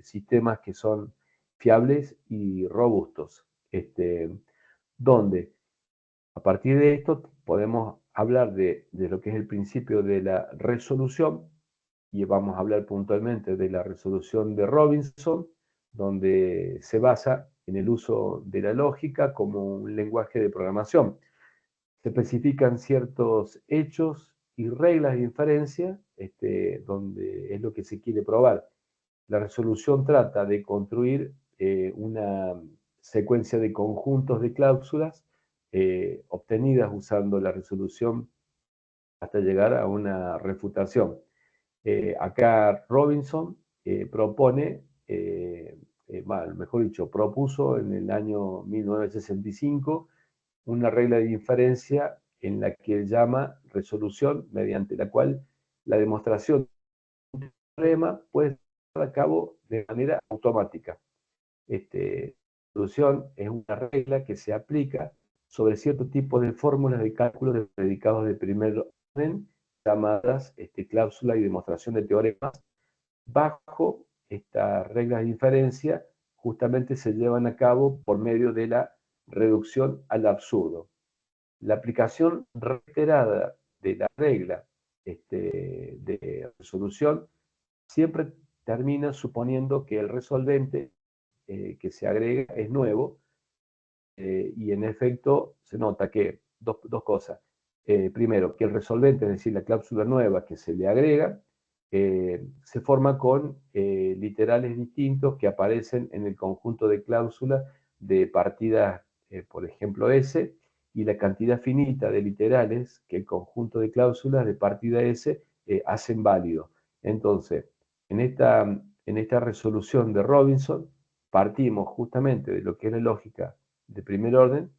sistemas que son fiables y robustos, donde a partir de esto podemos hablar de lo que es el principio de la resolución, y vamos a hablar puntualmente de la resolución de Robinson, donde se basa en el uso de la lógica como un lenguaje de programación. Se especifican ciertos hechos y reglas de inferencia, donde es lo que se quiere probar. La resolución trata de construir una secuencia de conjuntos de cláusulas obtenidas usando la resolución hasta llegar a una refutación. Acá Robinson propone, mejor dicho, propuso en el año 1965 una regla de inferencia en la que él llama resolución, mediante la cual la demostración de un teorema puede ser llevada a cabo de manera automática. Resolución es una regla que se aplica sobre cierto tipo de fórmulas de cálculo de predicados de primer orden, llamadas cláusula y demostración de teoremas. Bajo estas reglas de inferencia, justamente se llevan a cabo por medio de la reducción al absurdo. La aplicación reiterada de la regla de resolución siempre termina suponiendo que el resolvente que se agrega es nuevo, y en efecto se nota que dos cosas. Primero, que el resolvente, es decir, la cláusula nueva que se le agrega, se forma con literales distintos que aparecen en el conjunto de cláusulas de partidas, por ejemplo, S, y la cantidad finita de literales que el conjunto de cláusulas de partida S hacen válido. Entonces, en esta resolución de Robinson, partimos justamente de lo que es la lógica de primer orden,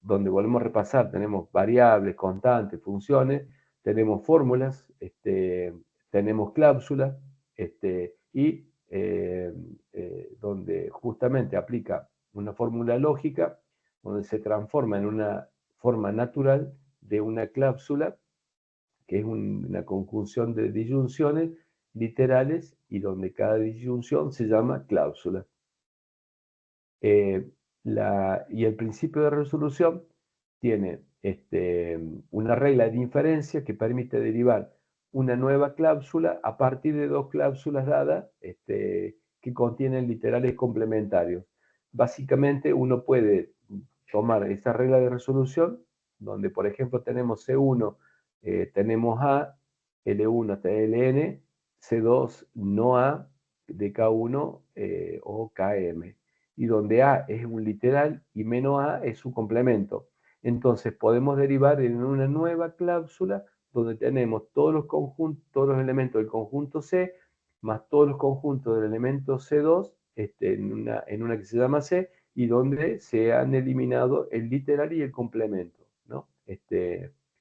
donde volvemos a repasar, tenemos variables, constantes, funciones, tenemos fórmulas, tenemos cláusulas, donde justamente aplica una fórmula lógica, donde se transforma en una forma natural de una cláusula, que es una conjunción de disyunciones literales y donde cada disyunción se llama cláusula. Y el principio de resolución tiene una regla de inferencia que permite derivar una nueva cláusula a partir de dos cláusulas dadas que contienen literales complementarios. Básicamente uno puede tomar esa regla de resolución, donde por ejemplo tenemos C1, tenemos A, L1 hasta Ln, C2 no A, de K1 o Km, y donde A es un literal y menos A es su complemento. Entonces podemos derivar en una nueva cláusula donde tenemos todos los conjuntos, todos los elementos del conjunto C, más todos los conjuntos del elemento C2, en una que se llama C, y donde se han eliminado el literal y el complemento, ¿no?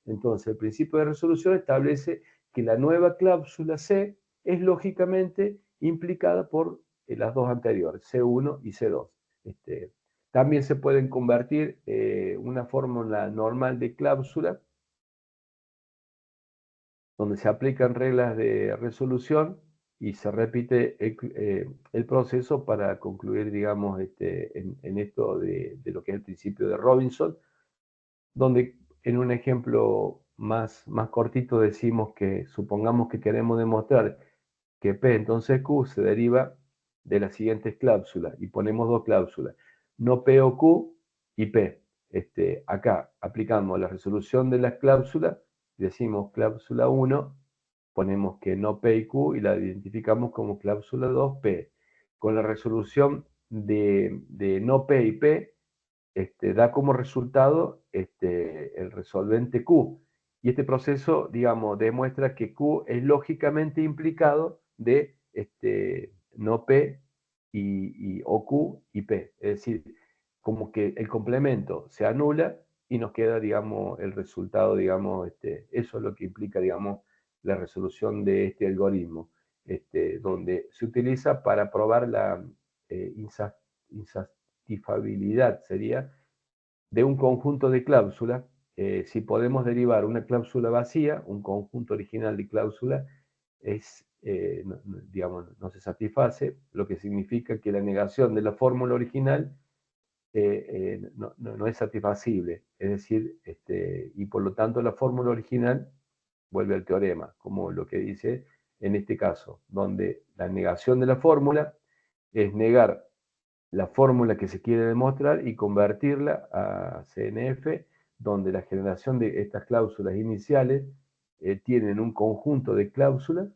Entonces, el principio de resolución establece que la nueva cláusula C es lógicamente implicada por las dos anteriores, C1 y C2. También se pueden convertir una fórmula normal de cláusula, donde se aplican reglas de resolución y se repite el proceso para concluir, digamos, en esto de lo que es el principio de Robinson, donde en un ejemplo más cortito decimos que supongamos que queremos demostrar que P entonces Q se deriva de las siguientes cláusulas y ponemos dos cláusulas, no P o Q y P. Acá aplicamos la resolución de las cláusulas, decimos cláusula 1, ponemos que no P y Q y la identificamos como cláusula 2, P. Con la resolución de no P y P, da como resultado el resolvente Q. Y este proceso, digamos, demuestra que Q es lógicamente implicado de no P o Q y P. Es decir, como que el complemento se anula y nos queda, digamos, el resultado, digamos, eso es lo que implica, digamos, la resolución de este algoritmo, donde se utiliza para probar la insatisfabilidad, sería, de un conjunto de cláusulas. Si podemos derivar una cláusula vacía, un conjunto original de cláusulas, digamos, no se satisface, lo que significa que la negación de la fórmula original no es satisfacible. Es decir, y por lo tanto la fórmula original vuelve al teorema, como lo que dice en este caso, donde la negación de la fórmula es negar la fórmula que se quiere demostrar y convertirla a CNF, donde la generación de estas cláusulas iniciales tienen un conjunto de cláusulas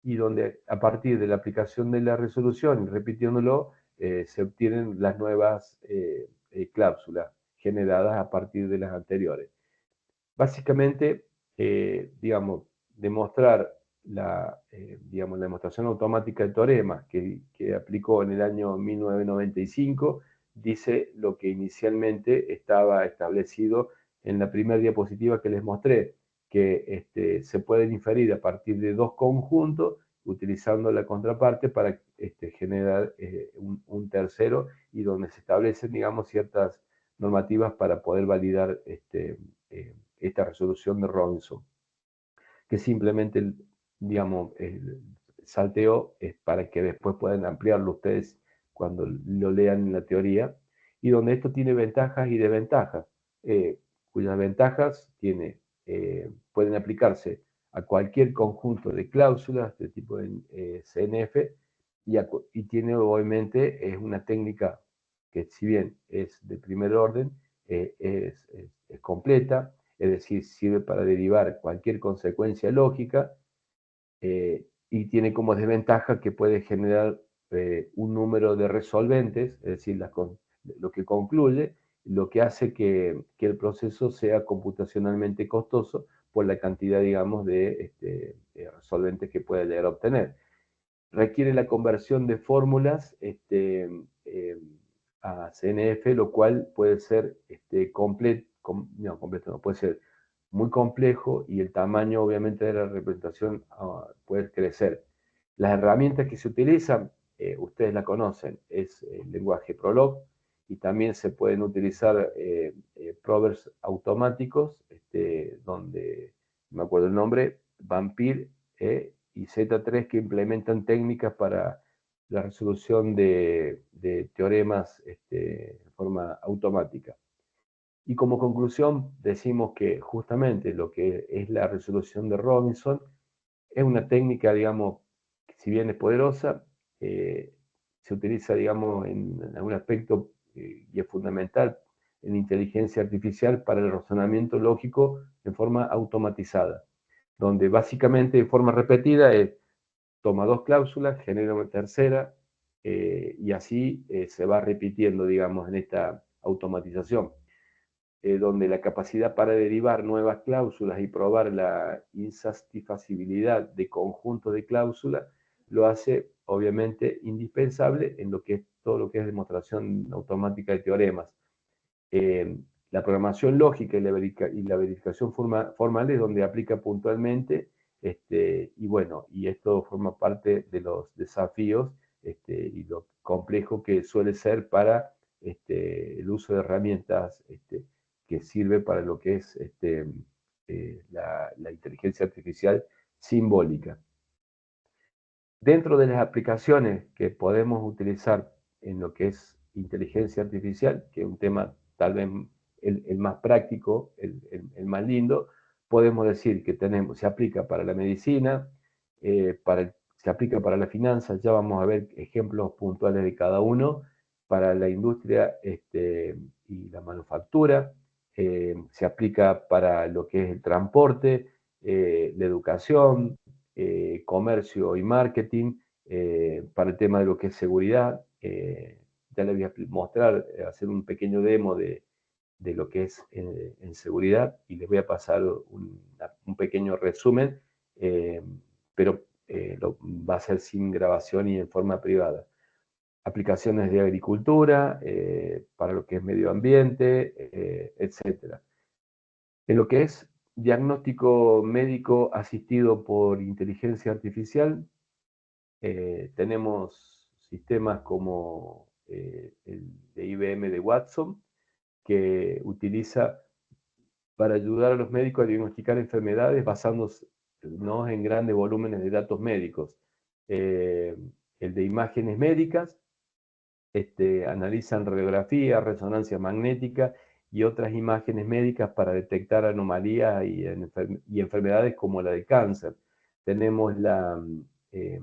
y donde a partir de la aplicación de la resolución y repitiéndolo, se obtienen las nuevas cláusulas generadas a partir de las anteriores. Básicamente, digamos, demostrar digamos, la demostración automática del teorema que aplicó en el año 1995, dice lo que inicialmente estaba establecido en la primera diapositiva que les mostré, que se pueden inferir a partir de dos conjuntos utilizando la contraparte para generar un tercero, y donde se establecen, digamos, ciertas normativas para poder validar esta resolución de Robinson, que simplemente, digamos, salteo para que después puedan ampliarlo ustedes cuando lo lean en la teoría, y donde esto tiene ventajas y desventajas, cuyas ventajas pueden aplicarse a cualquier conjunto de cláusulas de tipo CNF, y tiene obviamente es una técnica que, si bien es de primer orden, es completa, es decir, sirve para derivar cualquier consecuencia lógica, y tiene como desventaja que puede generar un número de resolventes, es decir, lo que concluye, lo que hace que el proceso sea computacionalmente costoso por la cantidad, digamos, de resolventes que puede llegar a obtener. Requiere la conversión de fórmulas a CNF, lo cual puede ser completo, no, puede ser muy complejo, y el tamaño obviamente de la representación puede crecer. Las herramientas que se utilizan, ustedes la conocen, es el lenguaje Prolog, y también se pueden utilizar provers automáticos, donde, no me acuerdo el nombre, Vampir y Z3, que implementan técnicas para la resolución de teoremas de forma automática. Y como conclusión decimos que justamente lo que es la resolución de Robinson es una técnica, digamos, que si bien es poderosa, se utiliza, digamos, en algún aspecto y es fundamental en inteligencia artificial para el razonamiento lógico en forma automatizada, donde básicamente de forma repetida toma dos cláusulas, genera una tercera, y así se va repitiendo, digamos, en esta automatización, donde la capacidad para derivar nuevas cláusulas y probar la insatisfacibilidad de conjuntos de cláusulas lo hace obviamente indispensable en lo que es todo lo que es demostración automática de teoremas. Eh, la programación lógica y la verificación formal es donde aplica puntualmente, y bueno, y esto forma parte de los desafíos y lo complejo que suele ser para el uso de herramientas que sirve para lo que es la inteligencia artificial simbólica. Dentro de las aplicaciones que podemos utilizar en lo que es inteligencia artificial, que es un tema tal vez el más práctico, el más lindo, podemos decir que se aplica para la medicina, se aplica para la finanza, ya vamos a ver ejemplos puntuales de cada uno, para la industria y la manufactura, se aplica para lo que es el transporte, la educación, comercio y marketing, para el tema de lo que es seguridad. Ya les voy a mostrar, hacer un pequeño demo de lo que es en seguridad y les voy a pasar un pequeño resumen, pero va a ser sin grabación y en forma privada. Aplicaciones de agricultura, para lo que es medio ambiente, etc. En lo que es diagnóstico médico asistido por inteligencia artificial, tenemos sistemas como el de IBM de Watson, que utiliza para ayudar a los médicos a diagnosticar enfermedades basándose no en grandes volúmenes de datos médicos. El de imágenes médicas, analizan radiografía, resonancia magnética y otras imágenes médicas para detectar anomalías y enfermedades como la de cáncer. Tenemos la eh,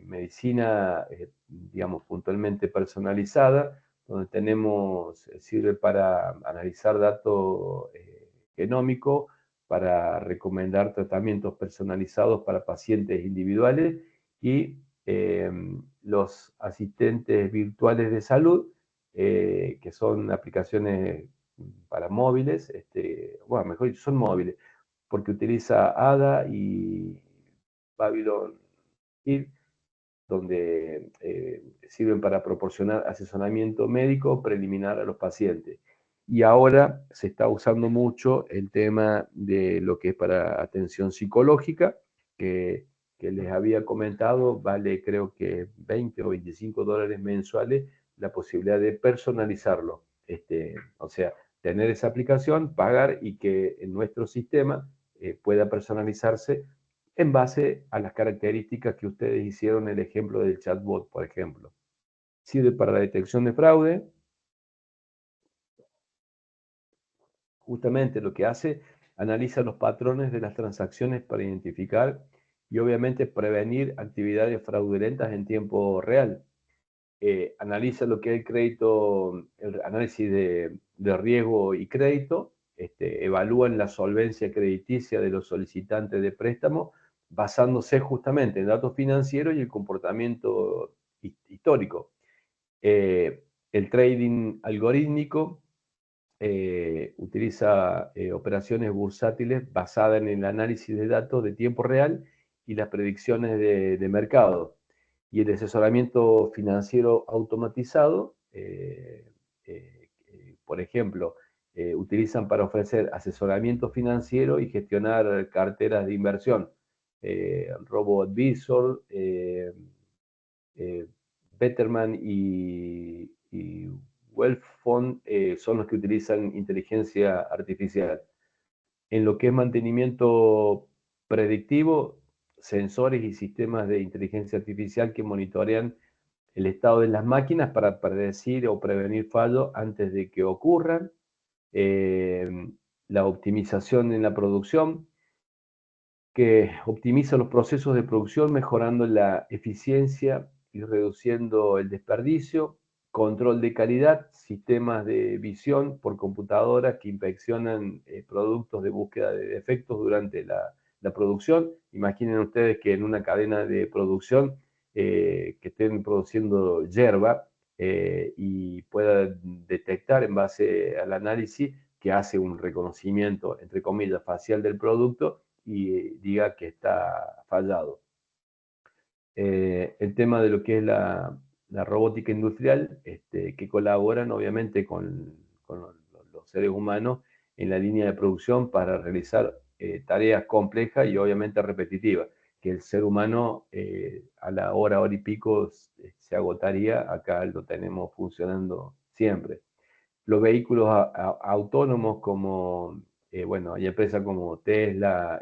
medicina, digamos, puntualmente personalizada, donde sirve para analizar datos genómicos, para recomendar tratamientos personalizados para pacientes individuales y los asistentes virtuales de salud, que son aplicaciones para móviles, bueno, mejor dicho, son móviles, porque utiliza ADA y Babylon Hill, donde sirven para proporcionar asesoramiento médico preliminar a los pacientes. Y ahora se está usando mucho el tema de lo que es para atención psicológica, que les había comentado, vale creo que 20 o 25 dólares mensuales la posibilidad de personalizarlo. O sea, tener esa aplicación, pagar y que en nuestro sistema pueda personalizarse en base a las características que ustedes hicieron el ejemplo del chatbot, por ejemplo. Sirve para la detección de fraude. Justamente lo que hace, analiza los patrones de las transacciones para identificar y obviamente prevenir actividades fraudulentas en tiempo real. Analiza lo que es el crédito, el análisis de riesgo y crédito, evalúan la solvencia crediticia de los solicitantes de préstamo, basándose justamente en datos financieros y el comportamiento histórico. El trading algorítmico utiliza operaciones bursátiles basadas en el análisis de datos de tiempo real y las predicciones de mercado. Y el asesoramiento financiero automatizado, por ejemplo, utilizan para ofrecer asesoramiento financiero y gestionar carteras de inversión. RoboAdvisor, Betterman y Wellphone son los que utilizan inteligencia artificial. En lo que es mantenimiento predictivo, sensores y sistemas de inteligencia artificial que monitorean el estado de las máquinas para predecir o prevenir fallos antes de que ocurran, la optimización en la producción, que optimiza los procesos de producción mejorando la eficiencia y reduciendo el desperdicio, control de calidad, sistemas de visión por computadora que inspeccionan productos de búsqueda de defectos durante la producción. Imaginen ustedes que en una cadena de producción que estén produciendo yerba y puedan detectar en base al análisis que hace un reconocimiento, entre comillas, facial del producto, y diga que está fallado. El tema de lo que es la robótica industrial, que colaboran obviamente con los seres humanos en la línea de producción para realizar tareas complejas y obviamente repetitivas, que el ser humano a la hora y pico se agotaría. Acá lo tenemos funcionando siempre. Los vehículos autónomos como, bueno, hay empresas como Tesla,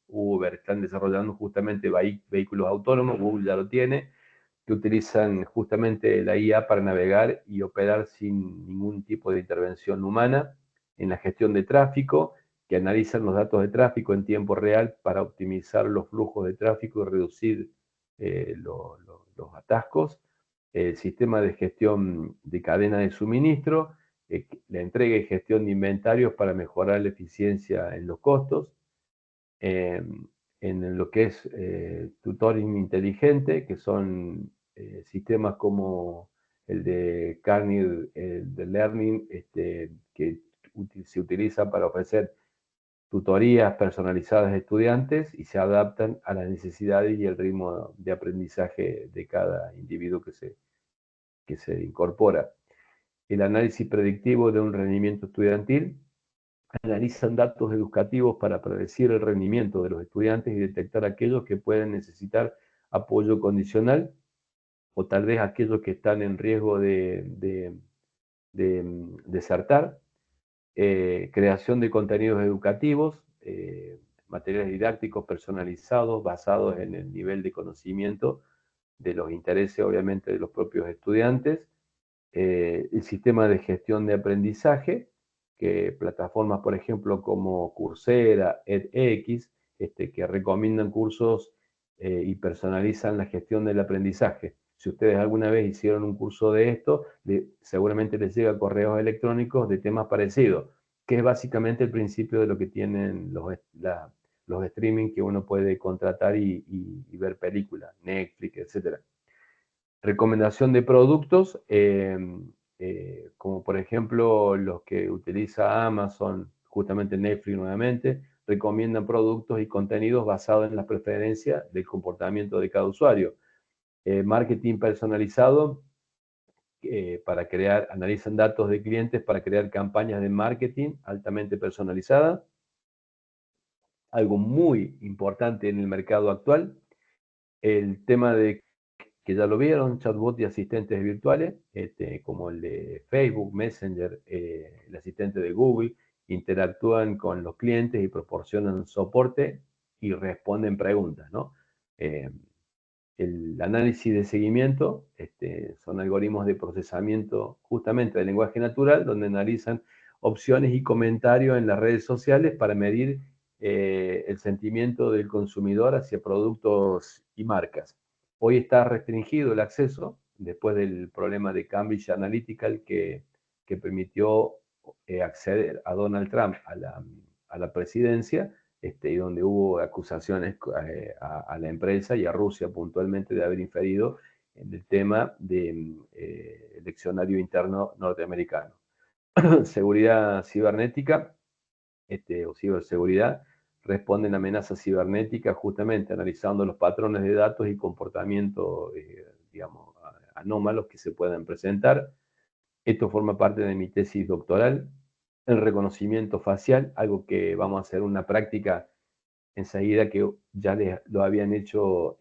Uber, están desarrollando justamente vehículos autónomos, Google ya lo tiene, que utilizan justamente la IA para navegar y operar sin ningún tipo de intervención humana en la gestión de tráfico, que analizan los datos de tráfico en tiempo real para optimizar los flujos de tráfico y reducir los atascos. El sistema de gestión de cadena de suministro, la entrega y gestión de inventarios para mejorar la eficiencia en los costos, en lo que es tutoring inteligente, que son sistemas como el de Carnegie, el de Learning, que se utiliza para ofrecer tutorías personalizadas a estudiantes y se adaptan a las necesidades y el ritmo de aprendizaje de cada individuo que se incorpora. El análisis predictivo de un rendimiento estudiantil: analizan datos educativos para predecir el rendimiento de los estudiantes y detectar aquellos que pueden necesitar apoyo condicional o tal vez aquellos que están en riesgo de desertar. Creación de contenidos educativos, materiales didácticos personalizados basados en el nivel de conocimiento de los intereses, obviamente, de los propios estudiantes. El sistema de gestión de aprendizaje, que plataformas, por ejemplo, como Coursera, edX, que recomiendan cursos y personalizan la gestión del aprendizaje. Si ustedes alguna vez hicieron un curso de esto, seguramente les llega correos electrónicos de temas parecidos, que es básicamente el principio de lo que tienen los streaming que uno puede contratar y ver películas, Netflix, etc. Recomendación de productos, como por ejemplo los que utiliza Amazon, justamente Netflix nuevamente, recomiendan productos y contenidos basados en las preferencias del comportamiento de cada usuario. Marketing personalizado, analizan datos de clientes para crear campañas de marketing altamente personalizadas. Algo muy importante en el mercado actual, el tema de que ya lo vieron, chatbot y asistentes virtuales, como el de Facebook, Messenger, el asistente de Google, interactúan con los clientes y proporcionan soporte y responden preguntas, ¿no? El análisis de seguimiento, son algoritmos de procesamiento justamente del lenguaje natural, donde analizan opciones y comentarios en las redes sociales para medir el sentimiento del consumidor hacia productos y marcas. Hoy está restringido el acceso después del problema de Cambridge Analytica que permitió acceder a Donald Trump a la presidencia, y donde hubo acusaciones a la empresa y a Rusia puntualmente de haber inferido en el tema del eleccionario interno norteamericano. Seguridad cibernética o ciberseguridad, responden a amenazas cibernéticas justamente analizando los patrones de datos y comportamientos, digamos, anómalos que se puedan presentar. Esto forma parte de mi tesis doctoral. El reconocimiento facial, algo que vamos a hacer una práctica enseguida que ya lo habían hecho,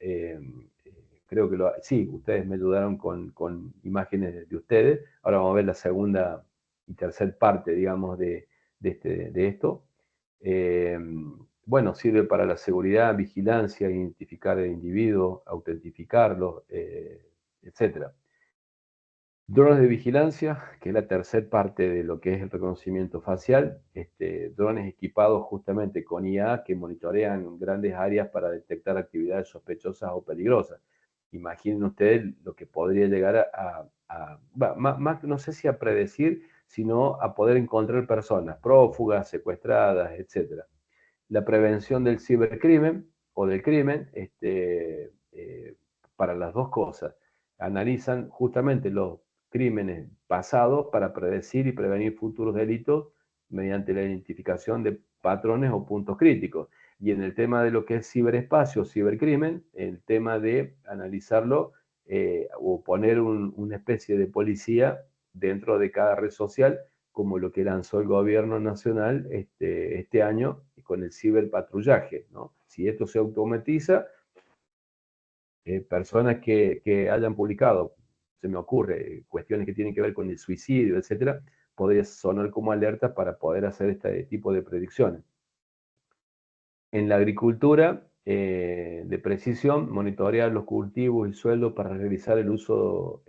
creo que sí, ustedes me ayudaron con imágenes de ustedes. Ahora vamos a ver la segunda y tercera parte, digamos, de esto. Bueno, sirve para la seguridad, vigilancia, identificar el individuo, autentificarlo, etc. Drones de vigilancia, que es la tercera parte de lo que es el reconocimiento facial. Drones equipados justamente con IA que monitorean grandes áreas para detectar actividades sospechosas o peligrosas. Imaginen ustedes lo que podría llegar más, no sé si a predecir, sino a poder encontrar personas prófugas, secuestradas, etc. La prevención del cibercrimen o del crimen, para las dos cosas. Analizan justamente los crímenes pasados para predecir y prevenir futuros delitos mediante la identificación de patrones o puntos críticos. Y en el tema de lo que es ciberespacio, cibercrimen, el tema de analizarlo o poner una especie de policía dentro de cada red social, como lo que lanzó el gobierno nacional este año con el ciberpatrullaje, ¿no? Si esto se automatiza, personas que hayan publicado, se me ocurre, cuestiones que tienen que ver con el suicidio, etcétera, podría sonar como alerta para poder hacer este tipo de predicciones. En la agricultura de precisión, monitorear los cultivos y suelos para realizar el uso,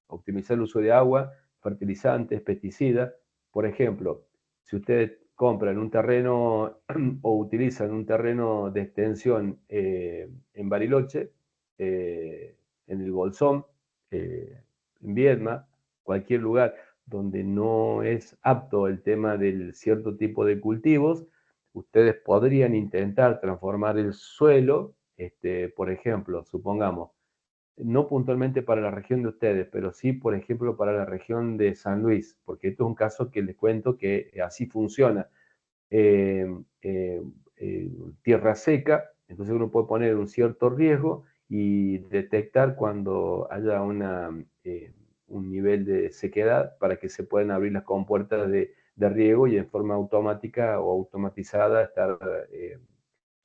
optimizar el uso de agua, fertilizantes, pesticidas. Por ejemplo, si ustedes compran un terreno o utilizan un terreno de extensión en Bariloche, en el Bolsón, en Viedma, cualquier lugar donde no es apto el tema del cierto tipo de cultivos, ustedes podrían intentar transformar el suelo, por ejemplo, supongamos, no puntualmente para la región de ustedes, pero sí, por ejemplo, para la región de San Luis, porque esto es un caso que les cuento que así funciona. Eh, eh, Tierra seca, entonces uno puede poner un cierto riesgo y detectar cuando haya un nivel de sequedad para que se puedan abrir las compuertas de riego y en forma automática o automatizada estar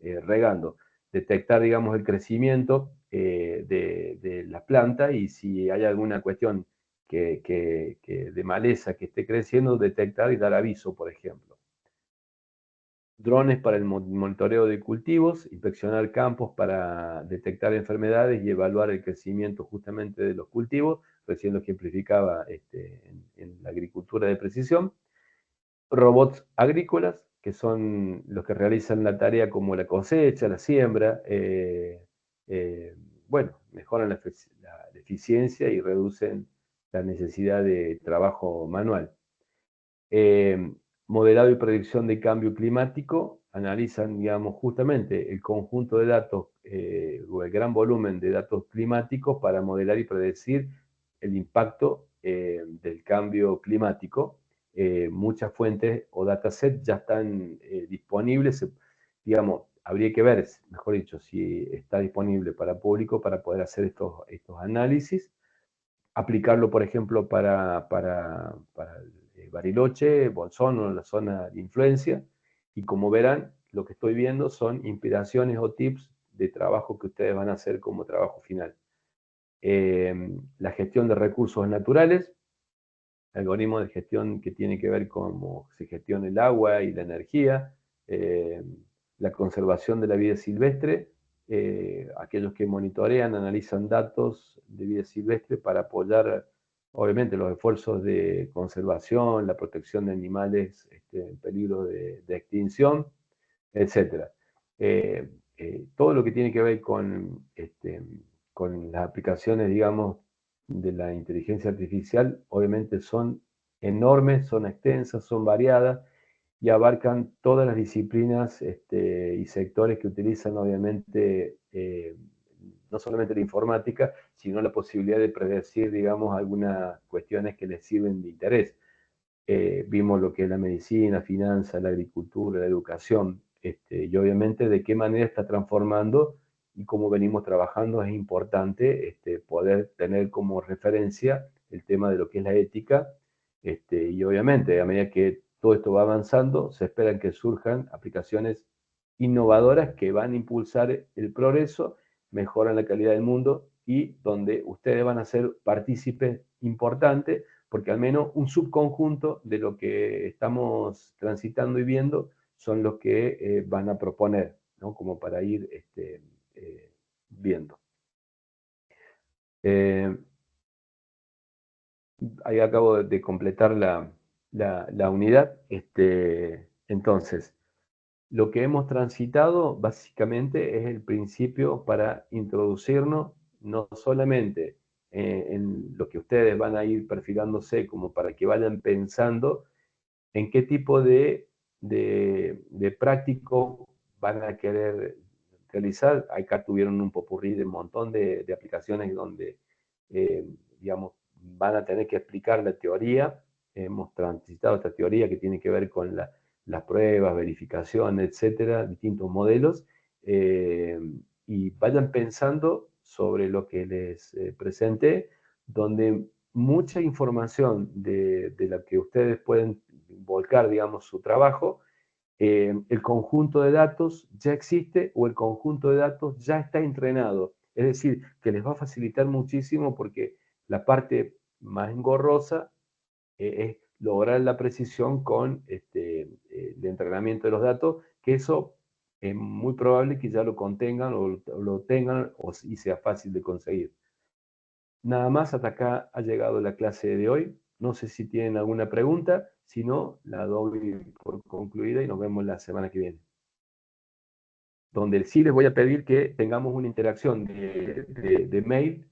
regando. Detectar, digamos, el crecimiento de la planta y si hay alguna cuestión de maleza que esté creciendo, detectar y dar aviso, por ejemplo. Drones para el monitoreo de cultivos, inspeccionar campos para detectar enfermedades y evaluar el crecimiento justamente de los cultivos, recién lo ejemplificaba en la agricultura de precisión. Robots agrícolas, que son los que realizan la tarea como la cosecha, la siembra, bueno, mejoran la eficiencia y reducen la necesidad de trabajo manual. Modelado y predicción de cambio climático, analizan, digamos, justamente el conjunto de datos o el gran volumen de datos climáticos para modelar y predecir el impacto del cambio climático. Muchas fuentes o datasets ya están disponibles, digamos, habría que ver, mejor dicho, si está disponible para público para poder hacer estos análisis, aplicarlo, por ejemplo, para Bariloche, Bolsón, la zona de influencia, y como verán, lo que estoy viendo son inspiraciones o tips de trabajo que ustedes van a hacer como trabajo final. La gestión de recursos naturales, algoritmo de gestión que tiene que ver con cómo se gestiona el agua y la energía, la conservación de la vida silvestre, aquellos que monitorean, analizan datos de vida silvestre para apoyar, obviamente, los esfuerzos de conservación, la protección de animales en peligro de extinción, etc. Todo lo que tiene que ver con las aplicaciones, digamos, de la inteligencia artificial, obviamente son enormes, son extensas, son variadas y abarcan todas las disciplinas y sectores que utilizan, obviamente, no solamente la informática, sino la posibilidad de predecir, digamos, algunas cuestiones que les sirven de interés. Vimos lo que es la medicina, finanzas, la agricultura, la educación, y obviamente de qué manera está transformando y cómo venimos trabajando es importante poder tener como referencia el tema de lo que es la ética, y obviamente a medida que todo esto va avanzando, se esperan que surjan aplicaciones innovadoras que van a impulsar el progreso, mejoran la calidad del mundo y donde ustedes van a ser partícipes importantes, porque al menos un subconjunto de lo que estamos transitando y viendo son los que van a proponer, ¿no? Como para ir viendo. Ahí acabo de completar la unidad. Entonces, lo que hemos transitado básicamente es el principio para introducirnos no solamente en lo que ustedes van a ir perfilándose como para que vayan pensando en qué tipo de práctico van a querer realizar. Acá tuvieron un popurrí de un montón de aplicaciones donde, digamos, van a tener que explicar la teoría. Hemos transitado esta teoría que tiene que ver con las pruebas, verificación, etcétera, distintos modelos, y vayan pensando sobre lo que les presenté, donde mucha información de la que ustedes pueden volcar, digamos, su trabajo, el conjunto de datos ya existe o el conjunto de datos ya está entrenado. Es decir, que les va a facilitar muchísimo porque la parte más engorrosa es lograr la precisión con el entrenamiento de los datos, que eso es muy probable que ya lo contengan o lo tengan y sea fácil de conseguir. Nada más, hasta acá ha llegado la clase de hoy. No sé si tienen alguna pregunta, si no, la doy por concluida y nos vemos la semana que viene. Donde sí les voy a pedir que tengamos una interacción de mail,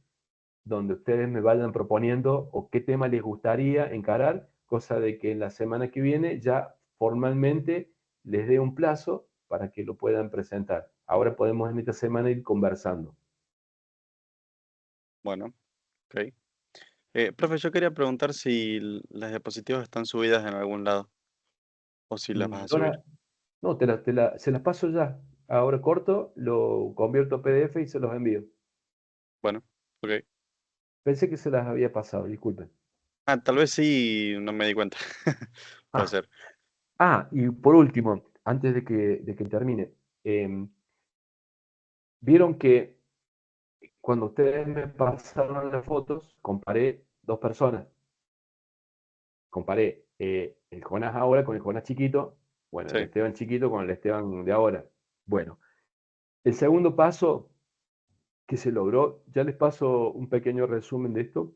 donde ustedes me vayan proponiendo o qué tema les gustaría encarar, cosa de que en la semana que viene ya formalmente les dé un plazo para que lo puedan presentar. Ahora podemos en esta semana ir conversando. Bueno, ok. Profe, yo quería preguntar si las diapositivas están subidas en algún lado o si las vas a No, subir. no, se las paso ya. Ahora corto, lo convierto a PDF y se los envío. Bueno, ok. Pensé que se las había pasado, disculpen. Ah, tal vez sí, no me di cuenta. Puede Ah, ser. y por último, antes de que termine, vieron que cuando ustedes me pasaron las fotos, comparé dos personas. Comparé el Jonás ahora con el Jonás chiquito, bueno, el Sí, Esteban chiquito con el Esteban de ahora. Bueno, el segundo paso que se logró, ya les paso un pequeño resumen de esto.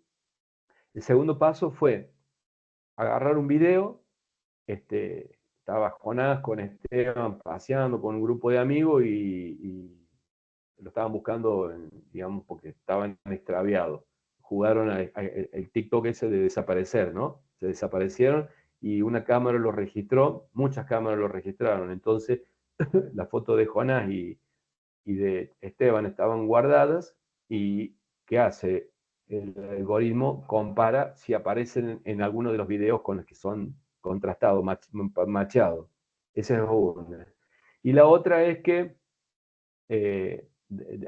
El segundo paso fue agarrar un video. Estaba Jonás con Esteban paseando con un grupo de amigos y lo estaban buscando, digamos, porque estaban extraviados. Jugaron el TikTok ese de desaparecer, ¿no? Se desaparecieron y una cámara lo registró, muchas cámaras lo registraron. Entonces, la foto de Jonás y de Esteban estaban guardadas y ¿qué hace? El algoritmo compara si aparecen en alguno de los videos con los que son contrastados, macheados. Esa es una. Y la otra es que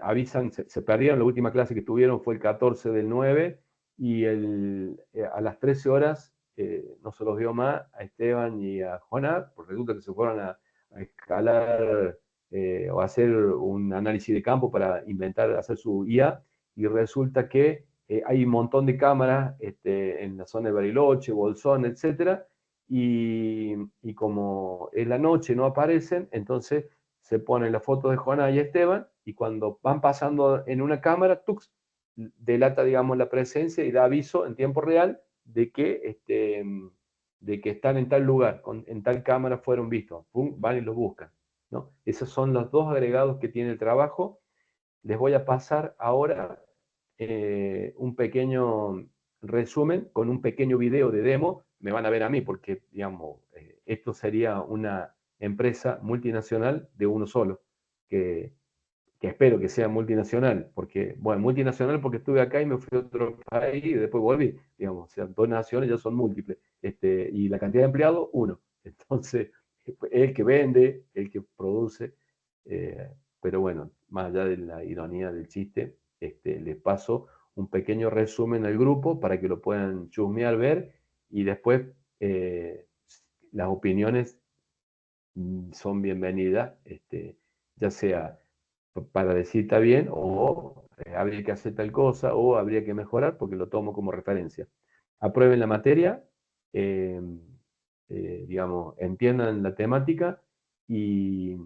avisan, se perdieron, la última clase que tuvieron fue el 14 del 9 y a las 13 horas no se los vio más a Esteban y a Jonás, porque resulta que se fueron a escalar o a hacer un análisis de campo para inventar, hacer su IA, y resulta que hay un montón de cámaras en la zona de Bariloche, Bolsón, etcétera, y como es la noche no aparecen, entonces se ponen las fotos de Jonás y Esteban, y cuando van pasando en una cámara, tux, delata, digamos, la presencia y da aviso en tiempo real de que están en tal lugar, en tal cámara fueron vistos. Pum, van y los buscan, ¿no? Esos son los dos agregados que tiene el trabajo. Les voy a pasar ahora un pequeño resumen con un pequeño video de demo. Me van a ver a mí porque, digamos, esto sería una empresa multinacional de uno solo, que, que espero que sea multinacional, porque, bueno, multinacional porque estuve acá y me fui a otro país y después volví, digamos, o sea, dos naciones ya son múltiples, y la cantidad de empleados, uno. Entonces, el que vende, el que produce, pero bueno, más allá de la ironía del chiste, les paso un pequeño resumen al grupo para que lo puedan chusmear, ver, y después las opiniones son bienvenidas, ya sea para decir está bien o habría que hacer tal cosa o habría que mejorar porque lo tomo como referencia. Aprueben la materia, eh, digamos, entiendan la temática y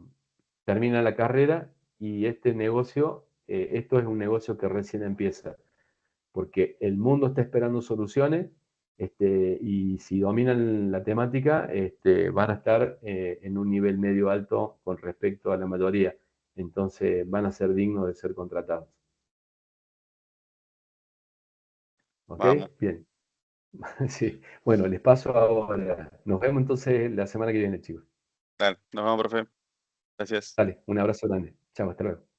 terminan la carrera y este negocio, esto es un negocio que recién empieza, porque el mundo está esperando soluciones y si dominan la temática, van a estar en un nivel medio alto con respecto a la mayoría. Entonces van a ser dignos de ser contratados. ¿Ok? Vamos, Bien. Sí. Bueno, les paso ahora. Nos vemos entonces la semana que viene, chicos. dale, nos vemos, profe. Gracias. Dale, un abrazo grande. Chao, hasta luego.